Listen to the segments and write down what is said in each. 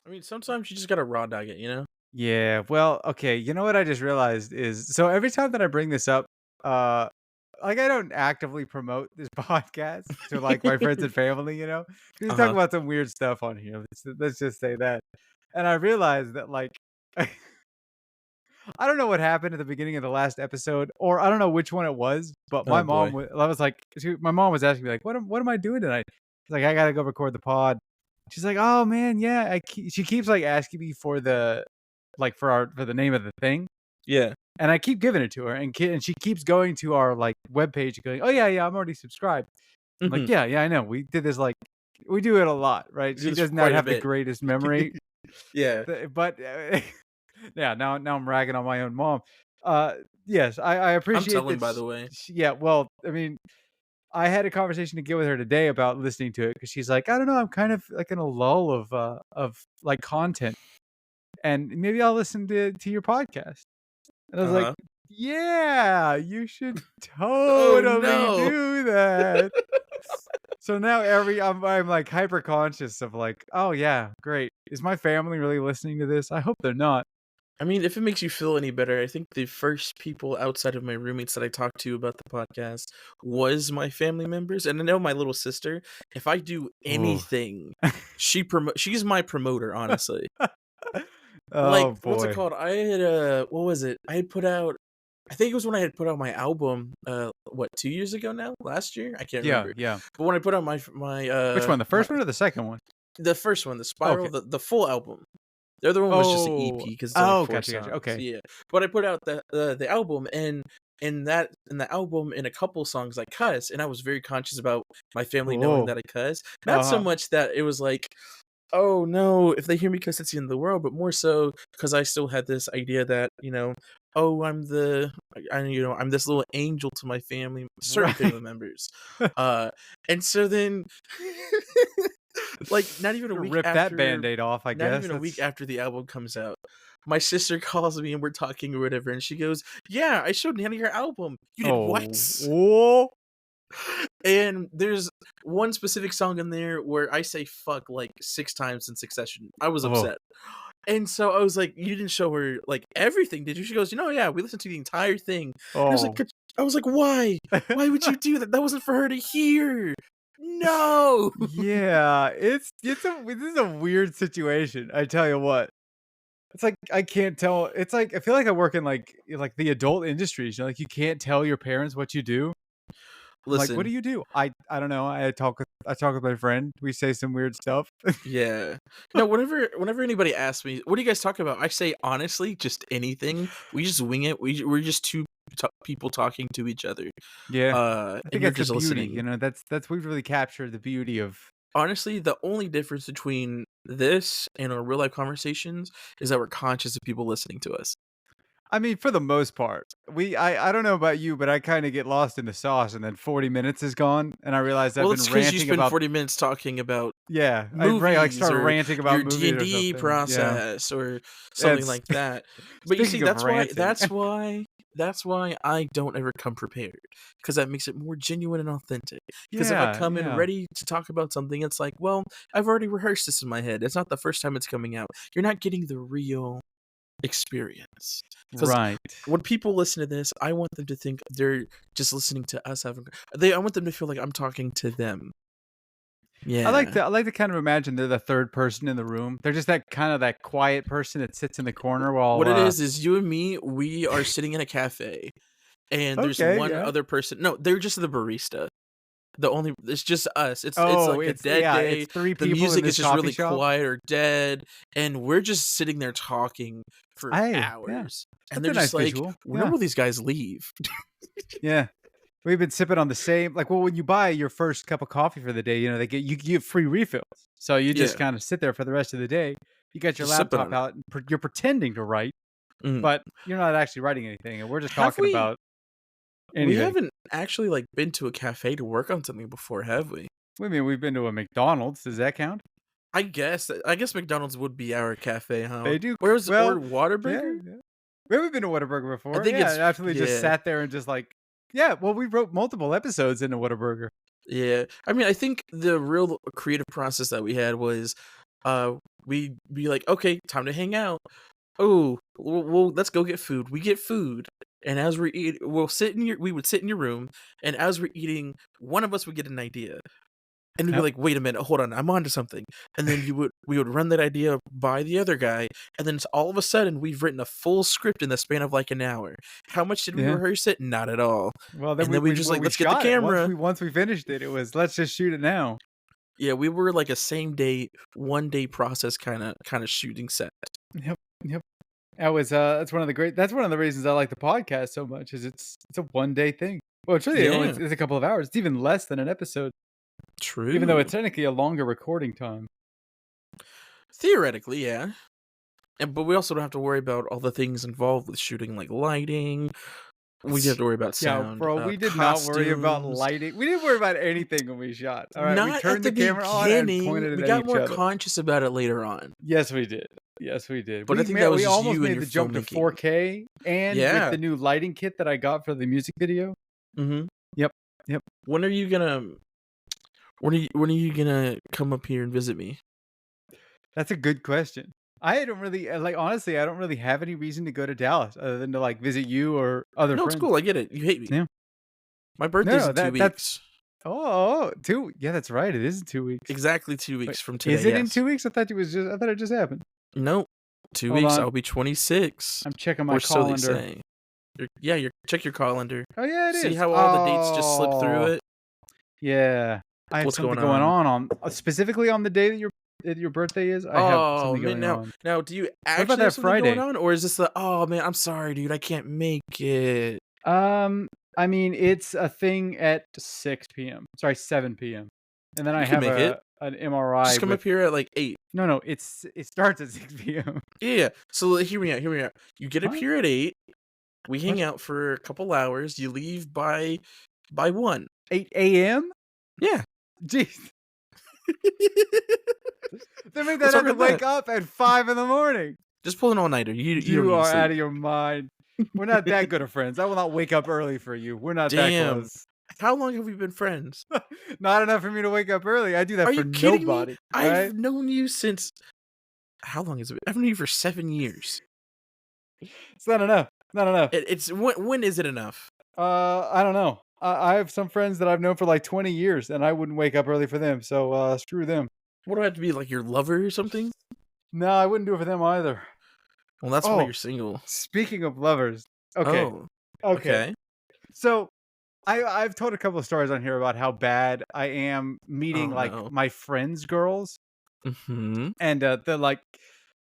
I mean, sometimes you just gotta raw dog it, you know? Yeah, well, okay, you know what I just realized is so every time that I bring this up, uh, like, I don't actively promote this podcast to, like, my friends and family, you know? We just talk Uh-huh. about some weird stuff on here, let's just say that, and I realized that, like, I don't know what happened at the beginning of the last episode, or I don't know which one it was, but Oh, boy. I was like my mom was asking me, like, "What am I doing tonight?" I was like, "I gotta go record the pod." She's like, "Oh, man, yeah." She keeps, like, asking me for for the name of the thing, Yeah. and I keep giving it to her, and she keeps going to our, like, webpage and going, "Oh, yeah, yeah, I'm already subscribed." I'm like, Mhm. "Yeah, yeah, I know. We do it a lot, right?" She It's does not quite a have the bit. greatest memory, Yeah. but, yeah, now I'm ragging on my own mom. Uh, yes, I I'm appreciate telling, that by the way. yeah, well, I mean, I had a conversation to get with her today about listening to it because she's like, "I don't know, I'm kind of, like, in a lull like, content, and maybe I'll listen to your podcast." And I was like, Uh-huh. "Yeah, you should Oh, totally no. do that." So now I'm, like, hyper conscious of, like, "Oh, yeah, great. Is my family really listening to this? I hope they're not." I mean, if it makes you feel any better, I think the first people outside of my roommates that I talked to about the podcast was my family members, and I know my little sister, if I do Ooh. anything, she's my promoter, honestly. Like, Oh, what's it boy. called? I had, what was it? I had put out I think it was when I had put out my album, what, 2 years ago now? Last year? I can't Yeah, remember. yeah. But when I put out Which one, the my first one or the second one? the first one, The Okay. Spiral, the full album. The other one was just an Oh. EP because it's only Oh, 4 gotcha, gotcha. songs, Okay. yeah. But I put out the album, and in the album, in a couple songs, I cuss, and I was very conscious about my family knowing Oh. that I cuss. Not so Uh-huh. much that it was like, "Oh, no, if they hear me cuss, it's the end of the world," but more so because I still had this idea that, "Oh, I'm this little angel to my family," certain Right. family members. Uh, and so then like, Rip that Band-Aid off, I not guess. even a week That's after the album comes out, my sister calls me and we're talking or whatever, and she goes, "Yeah, I showed Nana your album." "You did what?" oh. Oh. And there's one specific song in there where I say "fuck" like 6 times in succession. I was Oh. upset. And so I was like, "You didn't show her, like, everything, did you?" She goes, Yeah, we listened to the entire thing." And Oh. I was like, "Why? Why would you do that? That wasn't for her to hear." No! Yeah, this is a weird situation, I tell you what. It's like, I can't tell it's like, I feel like I work in the adult industries, like, you can't tell your parents what you do. I'm like, "What do Listen. you do?" I don't know, I talk with my friend, we say some weird stuff. Yeah. No, whenever anybody asks me, "What do you guys talk about?" I say, honestly, just anything. We just wing it. We're just 2 people talking to each other, Yeah. I and think you're that's the just beauty, listening. that's we've really captured the beauty of Honestly, the only difference between this and our real life conversations is that we're conscious of people listening to us. I mean, for the most part. I don't know about you, but I kinda get lost in the sauce, and then 40 minutes is gone, and I realize I've Well, been it's because you ranting spend about 40 minutes talking about yeah, movies started or ranting about your movies or D&D something, yeah. process or something It's like that. But you see, speaking of ranting that's why I don't ever come prepared, because that makes it more genuine and authentic. Because if I yeah, come in yeah. ready to talk about something, it's like, well, I've already rehearsed this in my head. It's not the first time it's coming out. You're not getting the real experience. Because Right. when people listen to this, I want them to think they're just listening to us having I want them to feel like I'm talking to them. Yeah. I like to kind of imagine they're the 3rd person in the room. They're just that quiet person that sits in the corner while, What it is you and me, we are sitting in a cafe, and there's okay, one yeah. other person. No, they're just the barista. It's just us. It's Oh, like a dead it's day. 3 The people in music is this just coffee really shop. quiet or dead, and we're just sitting there talking for Hey, yeah. hours. And That's they're a nice just like, visual, "When yeah. will these guys leave?" Yeah. We've been sipping on the same well, when you buy your first cup of coffee for the day, you get free refills. So you just Yeah, kinda sit there for the rest of the day. You got your just sipping laptop on it. out and you're pretending to write, Mhm. but you're not actually writing anything, and we're just Have talking we about we anything. haven't actually, like, been to a cafe to work on something before, have we? What do you mean, we've been to a McDonald's, does that count? I guess McDonald's would be our cafe, huh? They do Or well, yeah, Whataburger? yeah. We haven't been to Whataburger I before, think yeah, it's and after we just yeah. sat there and just like yeah, well, we wrote multiple episodes into Whataburger. Yeah. I mean, I think the real creative process that we had was we'd be like, okay, time to hang out. Oh, well, let's go get food. We get food, and as we're eating, we would sit in your room, and as we're eating, one of us would get an idea, and we'd be Yep. like, "Wait a minute, hold on, I'm onto something." And then we would run that idea by the other guy, and then all of a sudden, we've written a full script in the span of like an hour. How much did we Yeah. rehearse it? Not at all. Well, then And then we just like, we let's get the shot it. camera. Once we finished it, it was let's just shoot it now. Yeah, we were like a same day, 1 day process kind of shooting set. Yep. Yep. That was that's one of the reasons I like the podcast so much is it's a 1 day thing. Well, it's really only Yeah, it's a couple of hours. It's even less than an episode, even though true. it's technically a longer recording time. Theoretically, yeah. But we also don't have to worry about all the things involved with shooting, like lighting. We didn't have to worry about Yeah, sound, bro, we did not worry about costumes. lighting. We didn't worry about anything when we shot. All right, we Not at turned the the camera on and beginning. pointed it We at got each more other. conscious about it later on. Yes, we did. Yes, we did. But I think that was we just almost you and made your the jump to filmmaking. 4K, and with Yeah. the new lighting kit that I got for the music video. Mm-hmm. Yep. Yep. When are you gonna come up here and visit me? That's a good question. I don't really honestly, I don't really have any reason to go to Dallas other than to like visit you or other No, it's friends. cool. I get it. You hate me. Yeah. My birthday's No, in 2 that's weeks. oh, two. Yeah, that's right. It is in 2 weeks. Exactly 2 weeks Wait, from today. is it in yes. 2 weeks? I thought it just happened. Nope. 2 Hold weeks. on. I'll be 26. I'm checking my Or so they calendar. say. Check your calendar. Oh yeah, it is. See how all the dates just slip through Oh, it? yeah. I have What's something going going on specifically on the day that your birthday is. I have Oh something man, going on. now do you about actually that have something going Friday? on, or is this the oh man, I'm sorry, dude, I can't make it. I mean, it's a thing at 6 p.m. Sorry, 7 p.m. And then I You can have make it. an MRI Just come with up here at like 8. no, it starts at 6 p.m. Yeah. So hear me out. You get up What? here at 8. We hang What? out for a couple hours. You leave by 1. 8 a.m. Yeah. Jeez, that means I'd What's have wrong to with wake that? up at 5 in the morning. Just pull an all-nighter. You don't You need to are sleep. out of your mind. We're not that good of friends. I will not wake up early for you. We're not that Damn. close. How long have we been friends? Not enough for me to wake up early. I do that Are for you kidding me? nobody. I've Right? known you since how long has it been? I've known you for 7 years. It's not enough. Not enough. It's when is it enough? I don't know. I have some friends that I've known for like 20 years, and I wouldn't wake up early for them. So screw them. What do I have to be, like your lover or something? No, I wouldn't do it for them either. Well, that's why Oh, you're single. speaking of lovers. Okay. Oh, Okay. okay. So I've told a couple of stories on here about how bad I am meeting Oh like no. my friends' girls, Mm-hmm. and they're like,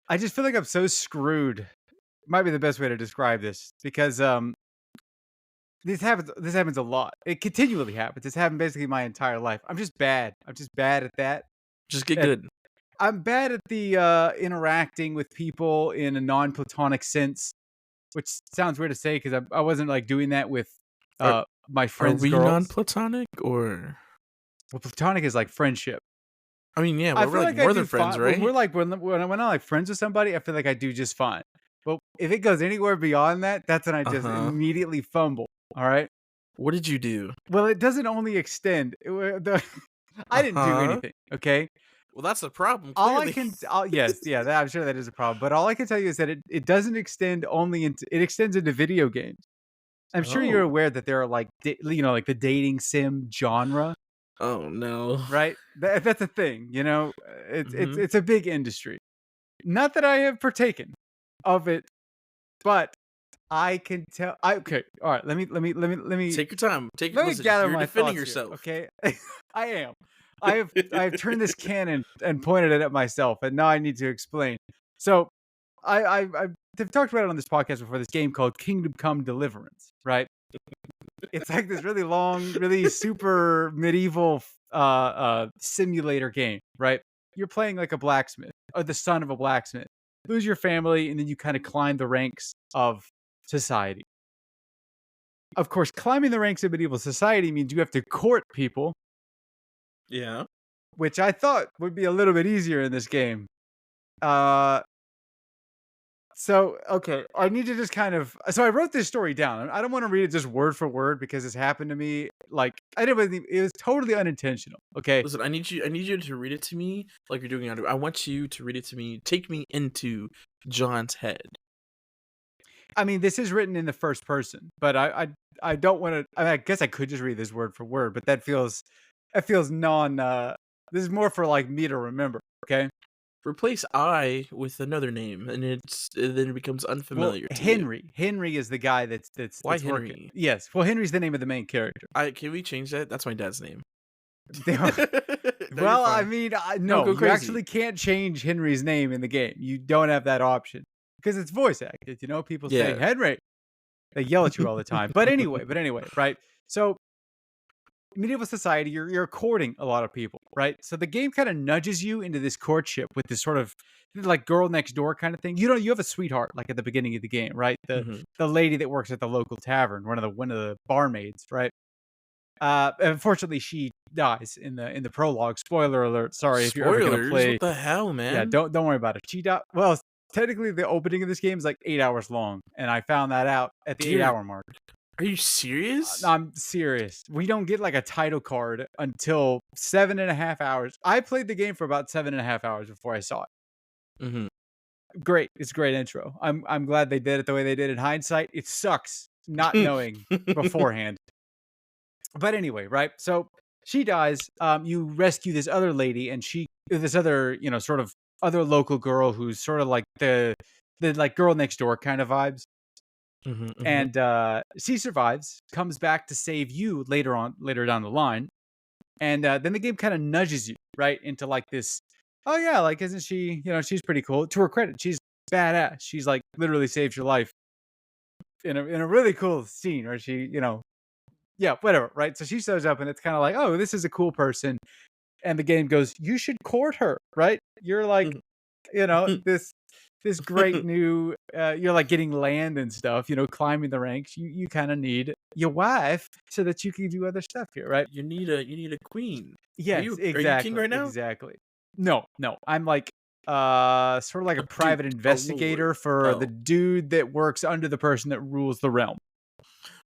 I just feel like I'm so screwed. Might be the best way to describe this because this happens a lot. It continually happens. It's happened basically my entire life. I'm just bad. I'm just bad at that. Just get At good. I'm bad at the interacting with people in a non-platonic sense, which sounds weird to say because I wasn't like doing that with Are my are friends' we girls. non-platonic or? Well, platonic is like friendship. I mean, yeah, I we're feel like like I more do than friends, fine right? when we're like when I'm like friends with somebody. I feel like I do just fine. But if it goes anywhere beyond that, that's when I just Uh-huh. immediately fumble. All right. What did you do? Well, it doesn't only extend. I didn't do Uh-huh. anything. Okay. Well, that's the problem. All I Clearly. can, yes, yeah, I'm sure that is a problem. But all I can tell you is that it doesn't extend only into, it extends into video games. I'm sure you're Oh. aware that there are like, like the dating sim genre, Oh no. right? That's a thing, Mhm. it's a big industry. Not that I have partaken of it, but I can tell. Okay, all right. Let me Take your time. Take let me listen, gather you're my defending thoughts here, yourself. okay? I am. I've turned this cannon and pointed it at myself, and now I need to explain. So I've talked about it on this podcast before. This game called Kingdom Come Deliverance, right? It's like this really long, really super medieval simulator game, right? You're playing like a blacksmith or the son of a blacksmith. Lose your family, and then you kind of climb the ranks of society. Of course, climbing the ranks of medieval society means you have to court people, Yeah. which I thought would be a little bit easier in this game. For So, okay, I need to just kind of. So I wrote this story down. I don't want to read it just word for word because it's happened to me. Like I didn't. It was totally unintentional. Okay. Listen, I need you to read it to me like you're doing. I want you to read it to me. Take me into John's head. I mean, this is written in the first person, but I don't want to. I mean, I guess I could just read this word for word, but that feels non. This is more for like me to remember. Okay. Replace I with another name, and then it becomes Well, unfamiliar to you. Henry is the guy that's that's Why that's working. Henry? Yes. Well, Henry's the name of the main character. I Can we change that? That's my dad's name. They are- No, you're well, I fine. mean, No, no, go you crazy. actually can't change Henry's name in the game. You don't have that option because it's voice acted. You know, people say Yeah. Henry. They yell at you all the time. But anyway, right? So medieval society, you're courting a lot of people, right? So the game kind of nudges you into this courtship with this sort of like girl next door kind of thing. You have a sweetheart like at the beginning of the game, right? The Mhm. the lady that works at the local tavern, one of the barmaids, right? Unfortunately, she dies in the prologue. Spoiler alert. Sorry if you're ever gonna Spoilers? What play. the hell, Yeah, man? don't worry about it. She died. Well, technically, the opening of this game is like 8 hours long, and I found that out at the eight Dear, hour mark. are you serious? I'm serious. We don't get like a title card until 7.5 hours. I played the game for about 7.5 hours before I saw it. Mhm. Great. It's a great intro. I'm glad they did it the way they did. In hindsight, it sucks not knowing beforehand. But anyway, right? So she dies. You rescue this other lady, and this other, sort of other local girl who's sort of like the like girl next door kind of vibes. Mhm, mhm. And she survives, comes back to save you later down the line, and then the game kind of nudges you right into like this. Oh yeah, like isn't she? She's pretty cool. To her credit, she's badass. She's like literally saved your life in a really cool scene where she, yeah, whatever, right? So she shows up, and it's kind of like, oh, this is a cool person, and the game goes, you should court her, right? You're like, this great new, you're like getting land and stuff, climbing the ranks. You kind of need your wife so that you can do other stuff here, right? You need a queen. Are Yes, you king exactly, right now? exactly. No, no, I'm like sort of like a A duke, private a lord. investigator for the Oh. dude that works under the person that rules the realm.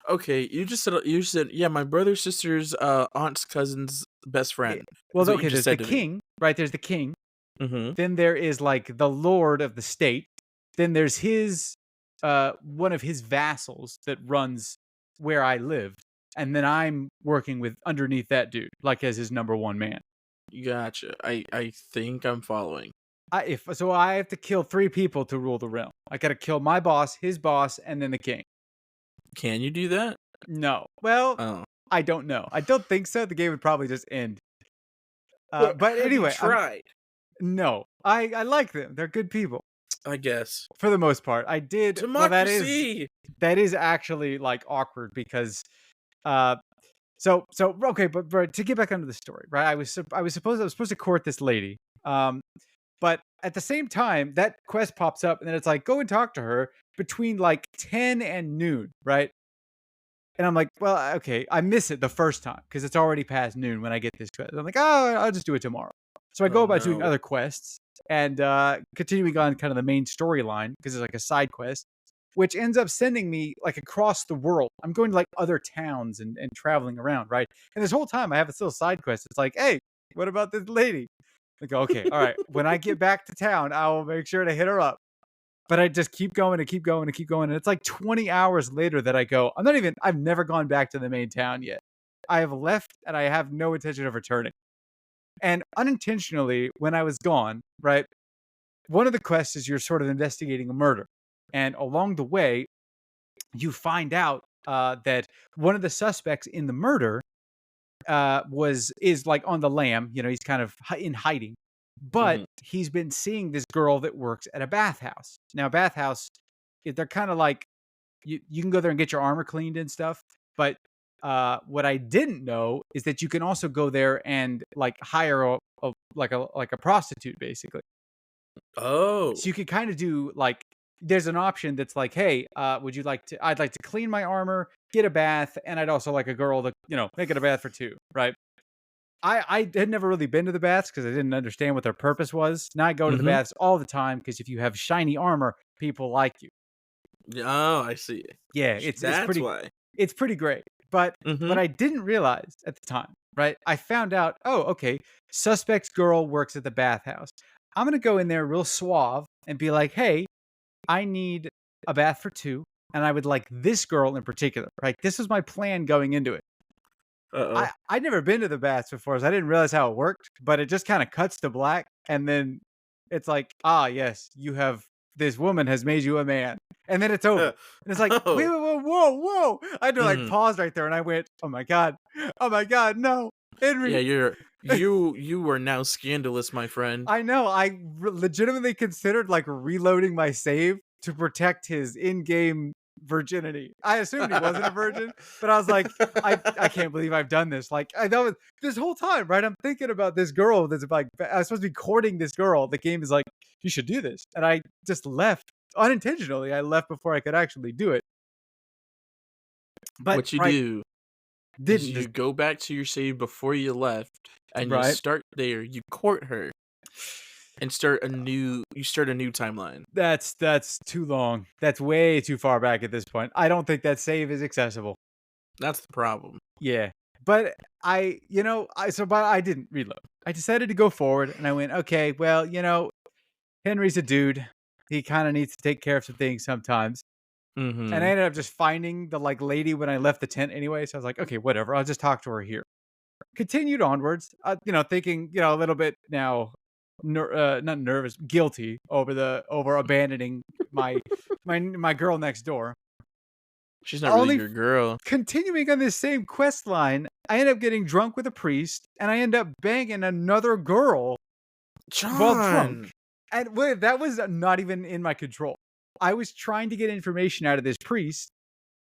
Okay, you said, yeah, my brother, sister's, aunt's cousin's best Eh, friend, well, is what you okay, just there's the said to me. king, right? There's the king. Mhm. Then there is like the lord of the state. Then there's his one of his vassals that runs where I live. And then I'm working with underneath that dude, like as his number one man. Gotcha. I think I'm following. I have to kill 3 people to rule the realm. I gotta kill my boss, his boss, and then the king. Can you do that? No. Well, Oh. I don't know. I don't think so. The game would probably just end. But But have you anyway, I'm tried? no. I like them. They're good people I guess. for the most part. I did. Well, Democracy! that is actually like awkward because uh so okay, but to get back onto the story, right? I was supposed to court this lady. But at the same time, that quest pops up and then it's like go and talk to her between like 10 and noon, right? And I'm like, well, okay, I miss it the first time because it's already past noon when I get this quest. I'm like, oh, I'll just do it tomorrow. So I go Oh, about doing no. other quests and continuing on kind of the main storyline because it's like a side quest, which ends up sending me like across the world. I'm going to like other towns and traveling around, right? And this whole time I have a still side quest. It's like, hey, what about this lady? I go, okay, all right. When I get back to town, I will make sure to hit her up. But I just keep going and keep going and keep going. And it's like 20 hours later that I go, I've never gone back to the main town yet. I have left and I have no intention of returning. And unintentionally, when I was gone, right, one of the quests is you're sort of investigating a murder. And along the way, you find out that one of the suspects in the murder is like on the lam. He's kind of in hiding, but Mhm. he's been seeing this girl that works at a bathhouse. Now, bathhouse, they're kind of like you can go there and get your armor cleaned and stuff. But what I didn't know is that you can also go there and like hire a prostitute basically. Oh. So you could kind of do like there's an option that's like, hey, would you like to? I'd like to clean my armor, get a bath, and I'd also like a girl to make it a bath for two, right? I had never really been to the baths because I didn't understand what their purpose was. Now I go to the Mhm. baths all the time because if you have shiny armor, people like you. Oh, I see. Yeah, That's why. it's pretty great. But what Mhm. I didn't realize at the time, right? I found out, oh, okay, suspect's girl works at the bathhouse. I'm gonna go in there real suave and be like, hey, I need a bath for two, and I would like this girl in particular. Right? This was my plan going into it. Uh-oh. I'd never been to the baths before, so I didn't realize how it worked, but it just kind of cuts to black, and then it's like, ah, yes, you have this woman has made you a man, and then it's over. And it's like, wait, Oh. wait, whoa, whoa, whoa! I had to like Mhm. pause right there, and I went, oh my god, no, Yeah, Henry. you are now scandalous, my friend. I know. Legitimately considered like reloading my save to protect his in-game virginity. I assumed he wasn't a virgin, but I was like, I can't believe I've done this. Like I know this whole time, right? I'm thinking about this girl that's like I was supposed to be courting this girl. The game is like, you should do this, and I just left unintentionally. I left before I could actually do it. But What you right, do is didn't you this go back to your save before you left, and you right? start there, you court her, and start a new timeline. That's too long. That's way too far back at this point. I don't think that save is accessible. That's the problem. Yeah. But but I didn't reload. I decided to go forward and I went, okay, well, Henry's a dude. He kind of needs to take care of some things sometimes. And I Mhm. ended up just finding the like lady when I left the tent anyway. So I was like, okay, whatever. I'll just talk to her here. Continued onwards, thinking, a little bit now, not nervous, guilty over abandoning my girl next door. She's not really Only your girl. continuing on this same quest line, I end up getting drunk with a priest, and I end up banging another girl while drunk. John! And wait, that was not even in my control. I was trying to get information out of this priest,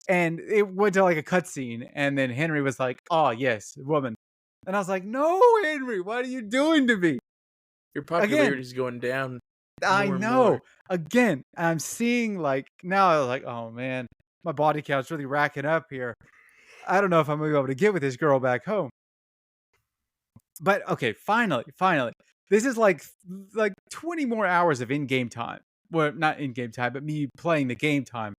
and it went to like a cutscene, and then Henry was like, "Oh yes, woman," and I was like, "No, Henry, what are you doing to me?" Your Again, popularity is going down I more and know. more. Again, I'm seeing like now, I was like, "Oh man, my body count's really racking up here. I don't know if I'm gonna be able to get with this girl back home." But okay, finally. This is like 20 more hours of in-game time. Well, not in-game time, but me playing the game time.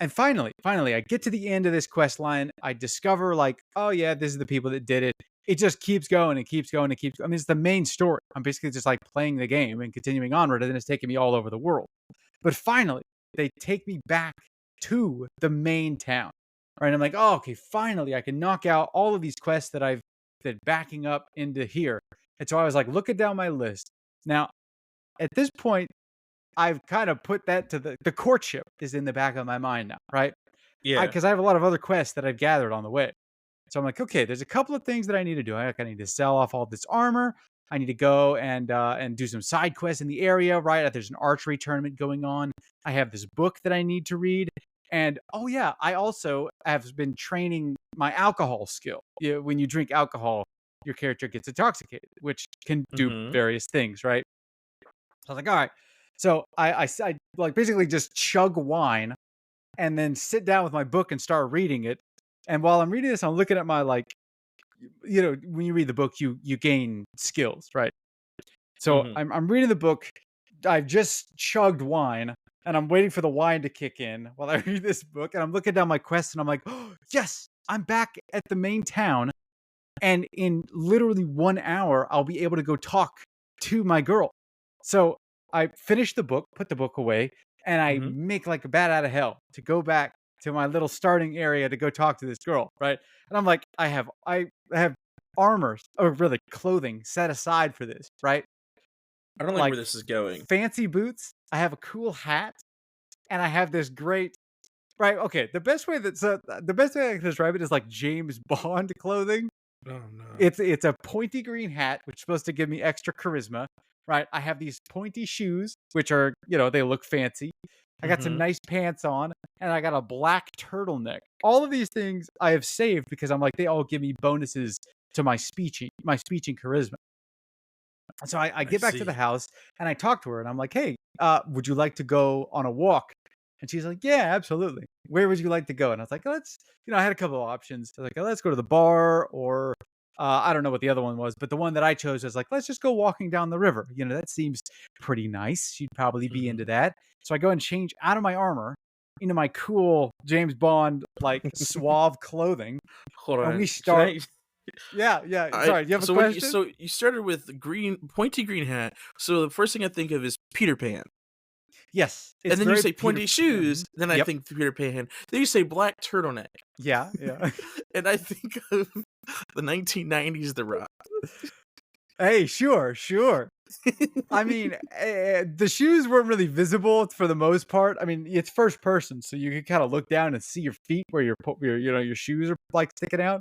And finally, I get to the end of this quest line. I discover like, oh yeah, this is the people that did it. It just keeps going and keeps going and keeps. I mean, it's the main story. I'm basically just like playing the game and continuing onward, and then it's taking me all over the world. But finally, they take me back to the main town. Right? I'm like, oh, okay, finally, I can knock out all of these quests that I've been backing up into here. And so I was like looking down my list. Now, at this point, I've kind of put that to the courtship is in the back of my mind now, right? Yeah. Because I have a lot of other quests that I've gathered on the way. So I'm like, okay, there's a couple of things that I need to do. I need to sell off all this armor. I need to go and do some side quests in the area, right? There's an archery tournament going on. I have this book that I need to read. And oh yeah, I also have been training my alcohol skill. When you drink alcohol, your character gets intoxicated, which can do Mhm. various things, right? So I was like, all right. So I like basically just chug wine and then sit down with my book and start reading it. And while I'm reading this, I'm looking at my like, when you read the book, you gain skills, right? So Mhm. I'm reading the book. I've just chugged wine, and I'm waiting for the wine to kick in while I read this book. And I'm looking down my quest, and I'm like, oh, yes, I'm back at the main town. And in literally 1 hour, I'll be able to go talk to my girl. So I finish the book, put the book away, and I Mhm. make like a bat out of hell to go back to my little starting area to go talk to this girl, right? And I'm like, I have armors or really clothing set aside for this, right? I don't like Like where this is going. fancy boots. I have a cool hat, and I have this great right. Okay, the best way I can describe it is like James Bond clothing. Oh, no. It's a pointy green hat, which is supposed to give me extra charisma, right? I have these pointy shoes, which are, they look fancy. I got some Mhm. nice pants on, and I got a black turtleneck. All of these things I have saved because I'm like, they all give me bonuses to my speech and charisma. So I I get back to the see. house and I talk to her and I'm like, hey, would you like to go on a walk? And she's like, yeah, absolutely. Where would you like to go? And I was like, I had a couple of options. I was like, let's go to the bar or I don't know what the other one was, but the one that I chose was like, let's just go walking down the river. You know, that seems pretty nice. She'd probably be into Mhm. that. So I go and change out of my armor into my cool James Bond, like suave clothing. Hold And we on. Can start, I yeah, yeah. I Sorry, do you have a so when question? you started with pointy green hat, so the first thing I think of is Peter Pan. Yes, And it's then you very say Peter. pointy shoes, Mhm. then I Yep. think Peter Pan. Then you say black turtleneck, Yeah, yeah. and I think of the 1990s The Rock. Hey, sure, sure. I mean, the shoes weren't really visible for the most part. I mean, it's first person, so you can kind of look down and see your feet where your shoes are like sticking out.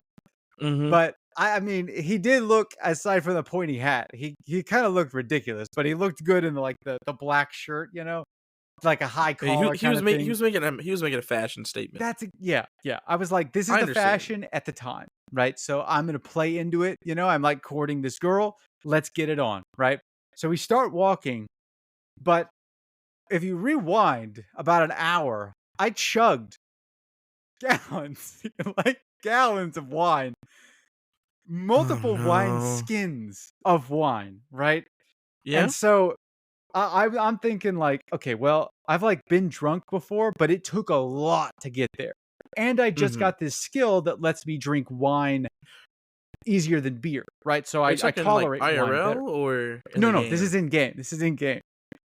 Mhm. But I mean, he did look aside from the pointy hat, he kind of looked ridiculous, but he looked good in the black shirt, like a high collar kind of thing. He was making a fashion statement. Yeah, yeah. I was like, this is I the understand. fashion at the time, right? So I'm gonna play into it. I'm like courting this girl. Let's get it on, right? So we start walking, but if you rewind about an hour, I chugged gallons, like gallons of wine, Oh multiple wine no. skins of wine, right? And Yeah? so I'm thinking like, okay, well, I've like been drunk before, but it took a lot to get there. And I just Mhm. got this skill that lets me drink wine easier than beer, right? So Are you I talking like tolerate wine better. IRL or in No, the no, this game? is in game. This is in game.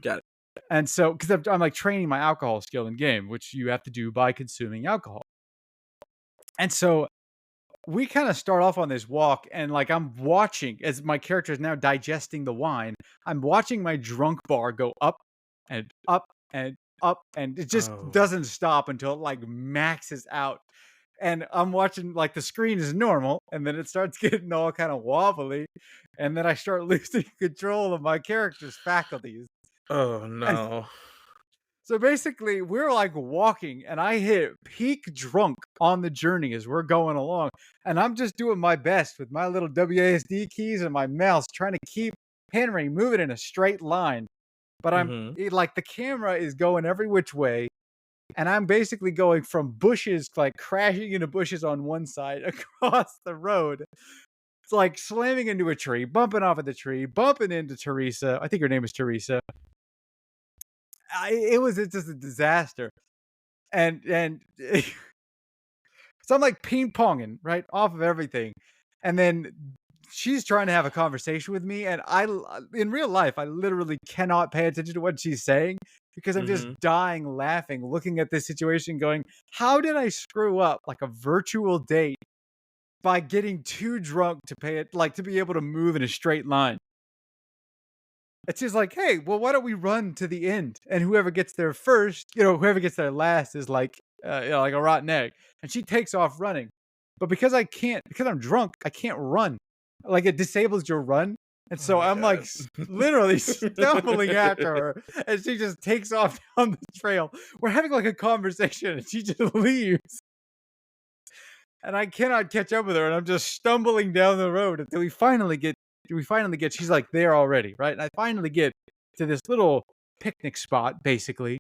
Got it. And so, because I'm like training my alcohol skill in game, which you have to do by consuming alcohol. And so we kind of start off on this walk, and like I'm watching as my character is now digesting the wine. I'm watching my drunk bar go up and up and up, and it just Oh. doesn't stop until it like maxes out. And I'm watching like the screen is normal, and then it starts getting all kind of wobbly, and then I start losing control of my character's faculties. Oh And no. so basically, we're like walking, and I hit peak drunk on the journey as we're going along. And I'm just doing my best with my little WASD keys and my mouse, trying to keep Henry moving in a straight line. But Mhm. like the camera is going every which way. And I'm basically going from bushes, like crashing into bushes on one side across the road. It's like slamming into a tree, bumping off of the tree, bumping into Teresa. I think her name is Teresa. It's just a disaster. And so I'm like ping ponging right off of everything, and then she's trying to have a conversation with me, and in real life I literally cannot pay attention to what she's saying because I'm just Mhm. dying laughing, looking at this situation, going, "How did I screw up like a virtual date by getting too drunk to pay it, like to be able to move in a straight line?" It's just like, hey, well, why don't we run to the end? And whoever gets there first, whoever gets there last is like, like a rotten egg. And she takes off running. But because I'm drunk, I can't run. Like it disables your run. And Oh so my I'm like god. literally stumbling after her. And she just takes off down the trail. We're having like a conversation and she just leaves. And I cannot catch up with her. And I'm just stumbling down the road until we finally get she's like there already, right? And I finally get to this little picnic spot, basically.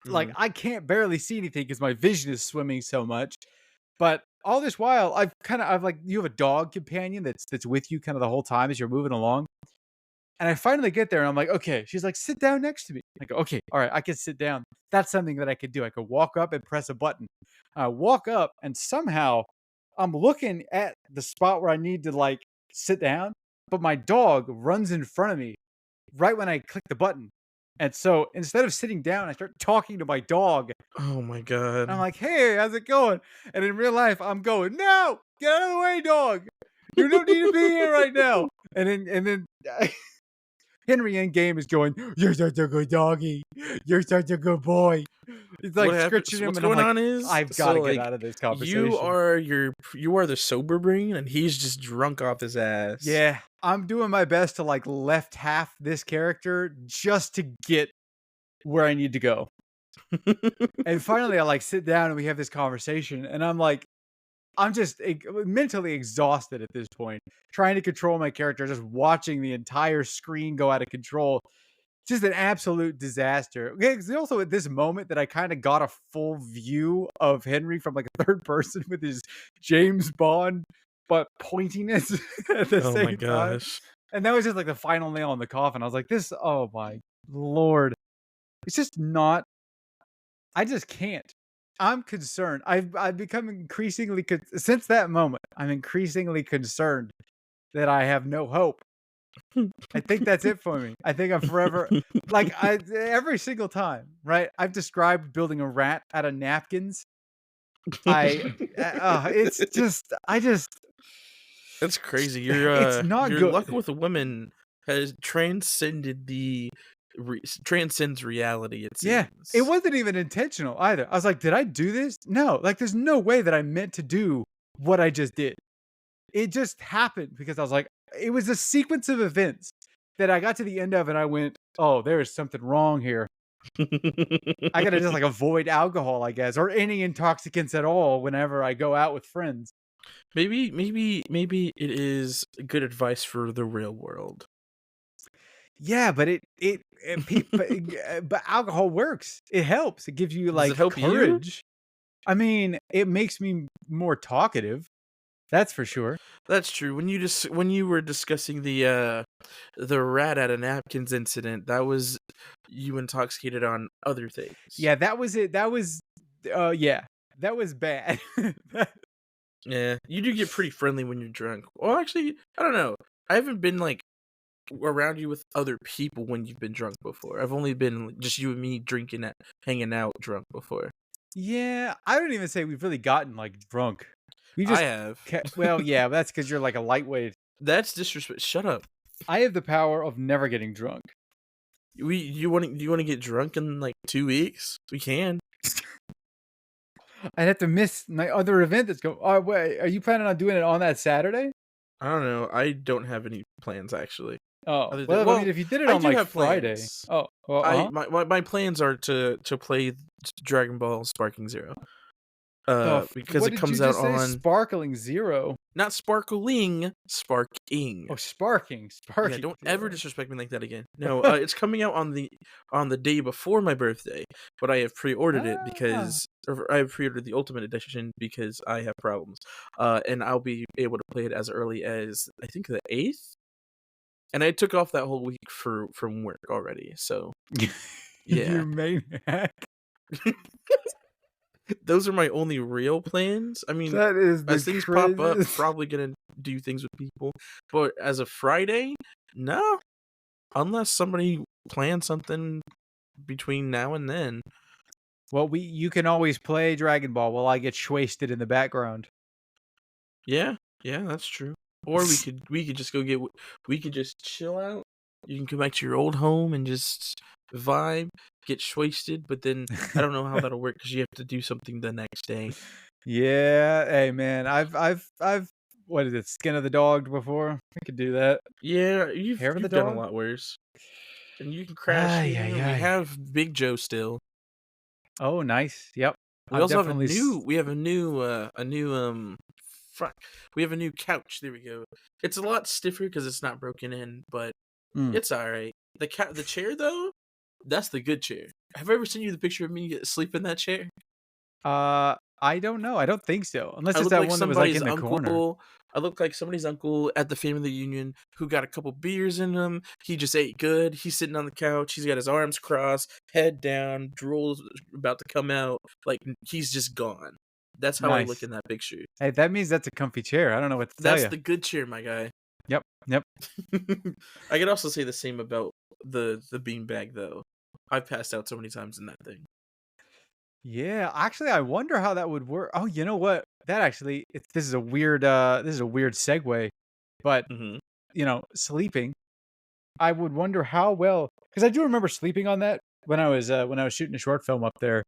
Like Mhm. I can't barely see anything because my vision is swimming so much. But all this while, I've like you have a dog companion that's with you kind of the whole time as you're moving along. And I finally get there and I'm like, okay. She's like, sit down next to me. I go, okay, all right, I can sit down. That's something that I could do. I could walk up and press a button. I walk up and somehow I'm looking at the spot where I need to like sit down, but my dog runs in front of me right when I click the button. And so instead of sitting down, I start talking to my dog. Oh my god. I'm like, hey, how's it going? And in real life, I'm going, no, get out of the way, dog. You don't need to be here right now. And then Henry in game is going, "You're such a good doggy. You're such a good boy." He's What like happened scritching him, what's and I'm going like, on is, "I've got so, to get like, out of this conversation." you are the sober brain, and he's just drunk off his ass. Yeah, I'm doing my best to like left half this character just to get where I need to go. And finally, I like sit down and we have this conversation, and I'm like, I'm just mentally exhausted at this point, trying to control my character, just watching the entire screen go out of control. Just an absolute disaster. Okay, 'cause also at this moment that I kind of got a full view of Henry from like a third person with his James Bond but pointiness at the Oh my same time. gosh. And that was just like the final nail in the coffin. I was like, this, oh my lord. It's just not, I just can't. I'm concerned. I've become increasingly since that moment. I'm increasingly concerned that I have no hope. I think that's it for me. I think I'm forever like I every single time, right? I've described building a rat out of napkins. I it's just I just That's crazy. it's not Your luck good. with women has transcended transcends reality, it Yeah. It seems. wasn't even intentional either. I was like, did I do this? No. Like there's no way that I meant to do what I just did. It just happened because I was like, it was a sequence of events that I got to the end of and I went, "Oh, there is something wrong here. I gotta just like avoid alcohol, I guess, or any intoxicants at all whenever I go out with friends." Maybe it is good advice for the real world. Yeah, but but alcohol works. It helps. It gives you Does it like help you? courage. I mean, it makes me more talkative. That's for sure. That's true. When you were discussing the rat out of napkins incident, that was you intoxicated on other things. Yeah, that was it. That was, yeah, that was bad. Yeah, you do get pretty friendly when you're drunk. Well, actually, I don't know. I haven't been like around you with other people when you've been drunk before. I've only been just you and me drinking at hanging out drunk before. Yeah, I don't even say we've really gotten like drunk. We I just, have. well, yeah, that's because you're like a lightweight. That's disrespect. Shut up. I have the power of never getting drunk. You want to get drunk in like 2 weeks? We can. I'd have to miss my other event that's going. Oh, wait, are you planning on doing it on that Saturday? I don't know. I don't have any plans actually. Oh, Other than well, I mean, well, if you did it I on do like have Friday. plans. Oh, well, I my plans are to play Dragon Ball Sparking Zero. Because what it did you comes out just say? on Sparkling Zero. not sparkling, sparking. Oh, sparking, Yeah, sparking don't ever Zero. disrespect me like that again. No, it's coming out on the day before my birthday, but I have pre-ordered it Ah, because or I have pre-ordered the Ultimate Edition because I have problems. And I'll be able to play it as early as I think the 8th. And I took off that whole week from work already. So, you yeah. maniac. Those are my only real plans. I mean, That is the as things pop up, craziest. probably gonna do things with people. But as of Friday, no. Unless somebody plans something between now and then. Well, you can always play Dragon Ball while I get wasted in the background. Yeah, yeah, that's true. Or we could just we could just chill out. You can go back to your old home and just vibe, get wasted. But then I don't know how that'll work because you have to do something the next day. Yeah, hey man, I've what is it? Skin of the dog before. I could do that. Yeah, Hair of the you've done a dog. lot worse. And you can crash Ay ay here. We ay. have Big Joe still. Oh, nice. Yep. We I've also have definitely. a new fuck. We have a new couch. There we go. It's a lot stiffer because it's not broken in, but Mm. it's all right. The chair though, that's the good chair. Have I ever sent you the picture of me sleep in that chair? I don't know. I don't think so. Unless I it's look that like one that was like somebody's in the corner. uncle. I look like somebody's uncle at the family reunion who got a couple beers in him. He just ate good. He's sitting on the couch. He's got his arms crossed, head down, drool's about to come out. Like he's just gone. That's how I look Nice. in that picture. Hey, that means that's a comfy chair. I don't know what to tell That's you. the good cheer, my guy. Yep. Yep. I could also say the same about the beanbag though. I've passed out so many times in that thing. Yeah, actually, I wonder how that would work. Oh, you know what? That actually, this is a weird segue, but Hmm. sleeping. I would wonder how well because I do remember sleeping on that when I was shooting a short film up there,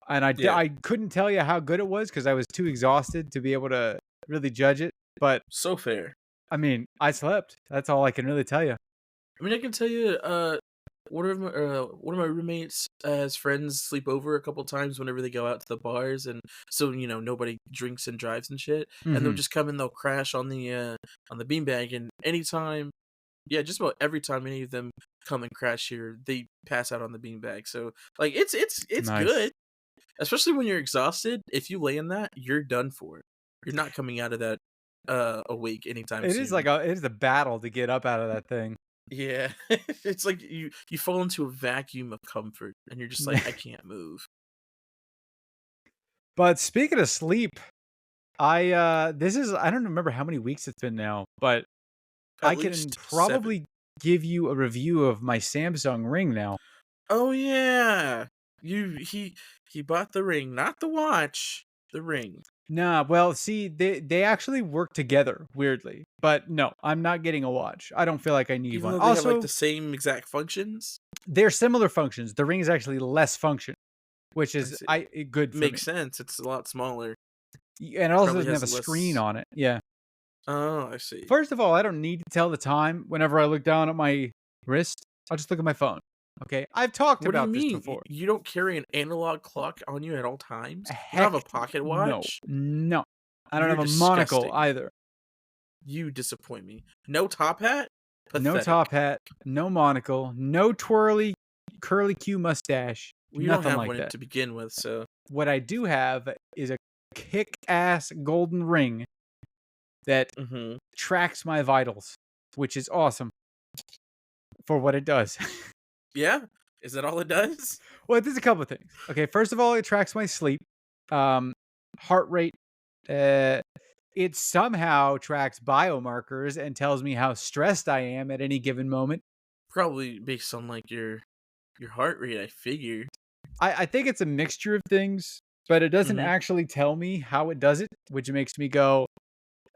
and Yeah, I couldn't tell you how good it was because I was too exhausted to be able to really judge it. But so fair. I mean, I slept. That's all I can really tell you. I mean, I can tell you, one of my roommates has friends sleep over a couple times whenever they go out to the bars, and so nobody drinks and drives and shit, and they'll Hmm. just come and they'll crash on the beanbag, and anytime, yeah, just about every time any of them come and crash here, they pass out on the beanbag. So like, it's Nice. good, especially when you're exhausted. If you lay in that, you're done for. You're not coming out of that. awake anytime It is soon. like it is a battle to get up out of that thing. Yeah, it's like you fall into a vacuum of comfort, and you're just like, I can't move. But speaking of sleep, I don't remember how many weeks it's been now, but At I can least 7. probably give you a review of my Samsung Ring now. Oh yeah, you he bought the ring, not the watch, the ring. Nah, well, see, they actually work together weirdly, but no, I'm not getting a watch. I don't feel like I need Even one. though they have like Also, the same exact functions. they're similar functions. The ring is actually less function, which I is see. good for me. Makes sense. It's a lot smaller. And it also Probably doesn't have has a screen less. on it. Yeah. Oh, I see. First of all, I don't need to tell the time whenever I look down at my wrist. I'll just look at my phone. Okay. I've talked What do you about this mean? before. You don't carry an analog clock on you at all times? You don't have a Heck pocket no. watch? No. I don't You're have a monocle disgusting. either. You disappoint me. No top hat? No Pathetic. top hat, no monocle, no twirly curly Q mustache, Well, you don't nothing have like one that. to begin with, so What I do have is a kick-ass golden ring that mhm. tracks my vitals, which is awesome for what it does. Yeah? Is that all it does? Well, it does a couple of things. Okay, first of all, it tracks my sleep, um, heart rate. Uh, it somehow tracks biomarkers and tells me how stressed I am at any given moment. Probably based on like your heart rate, I figure. I think it's a mixture of things, but it doesn't Mhm. actually tell me how it does it, which makes me go,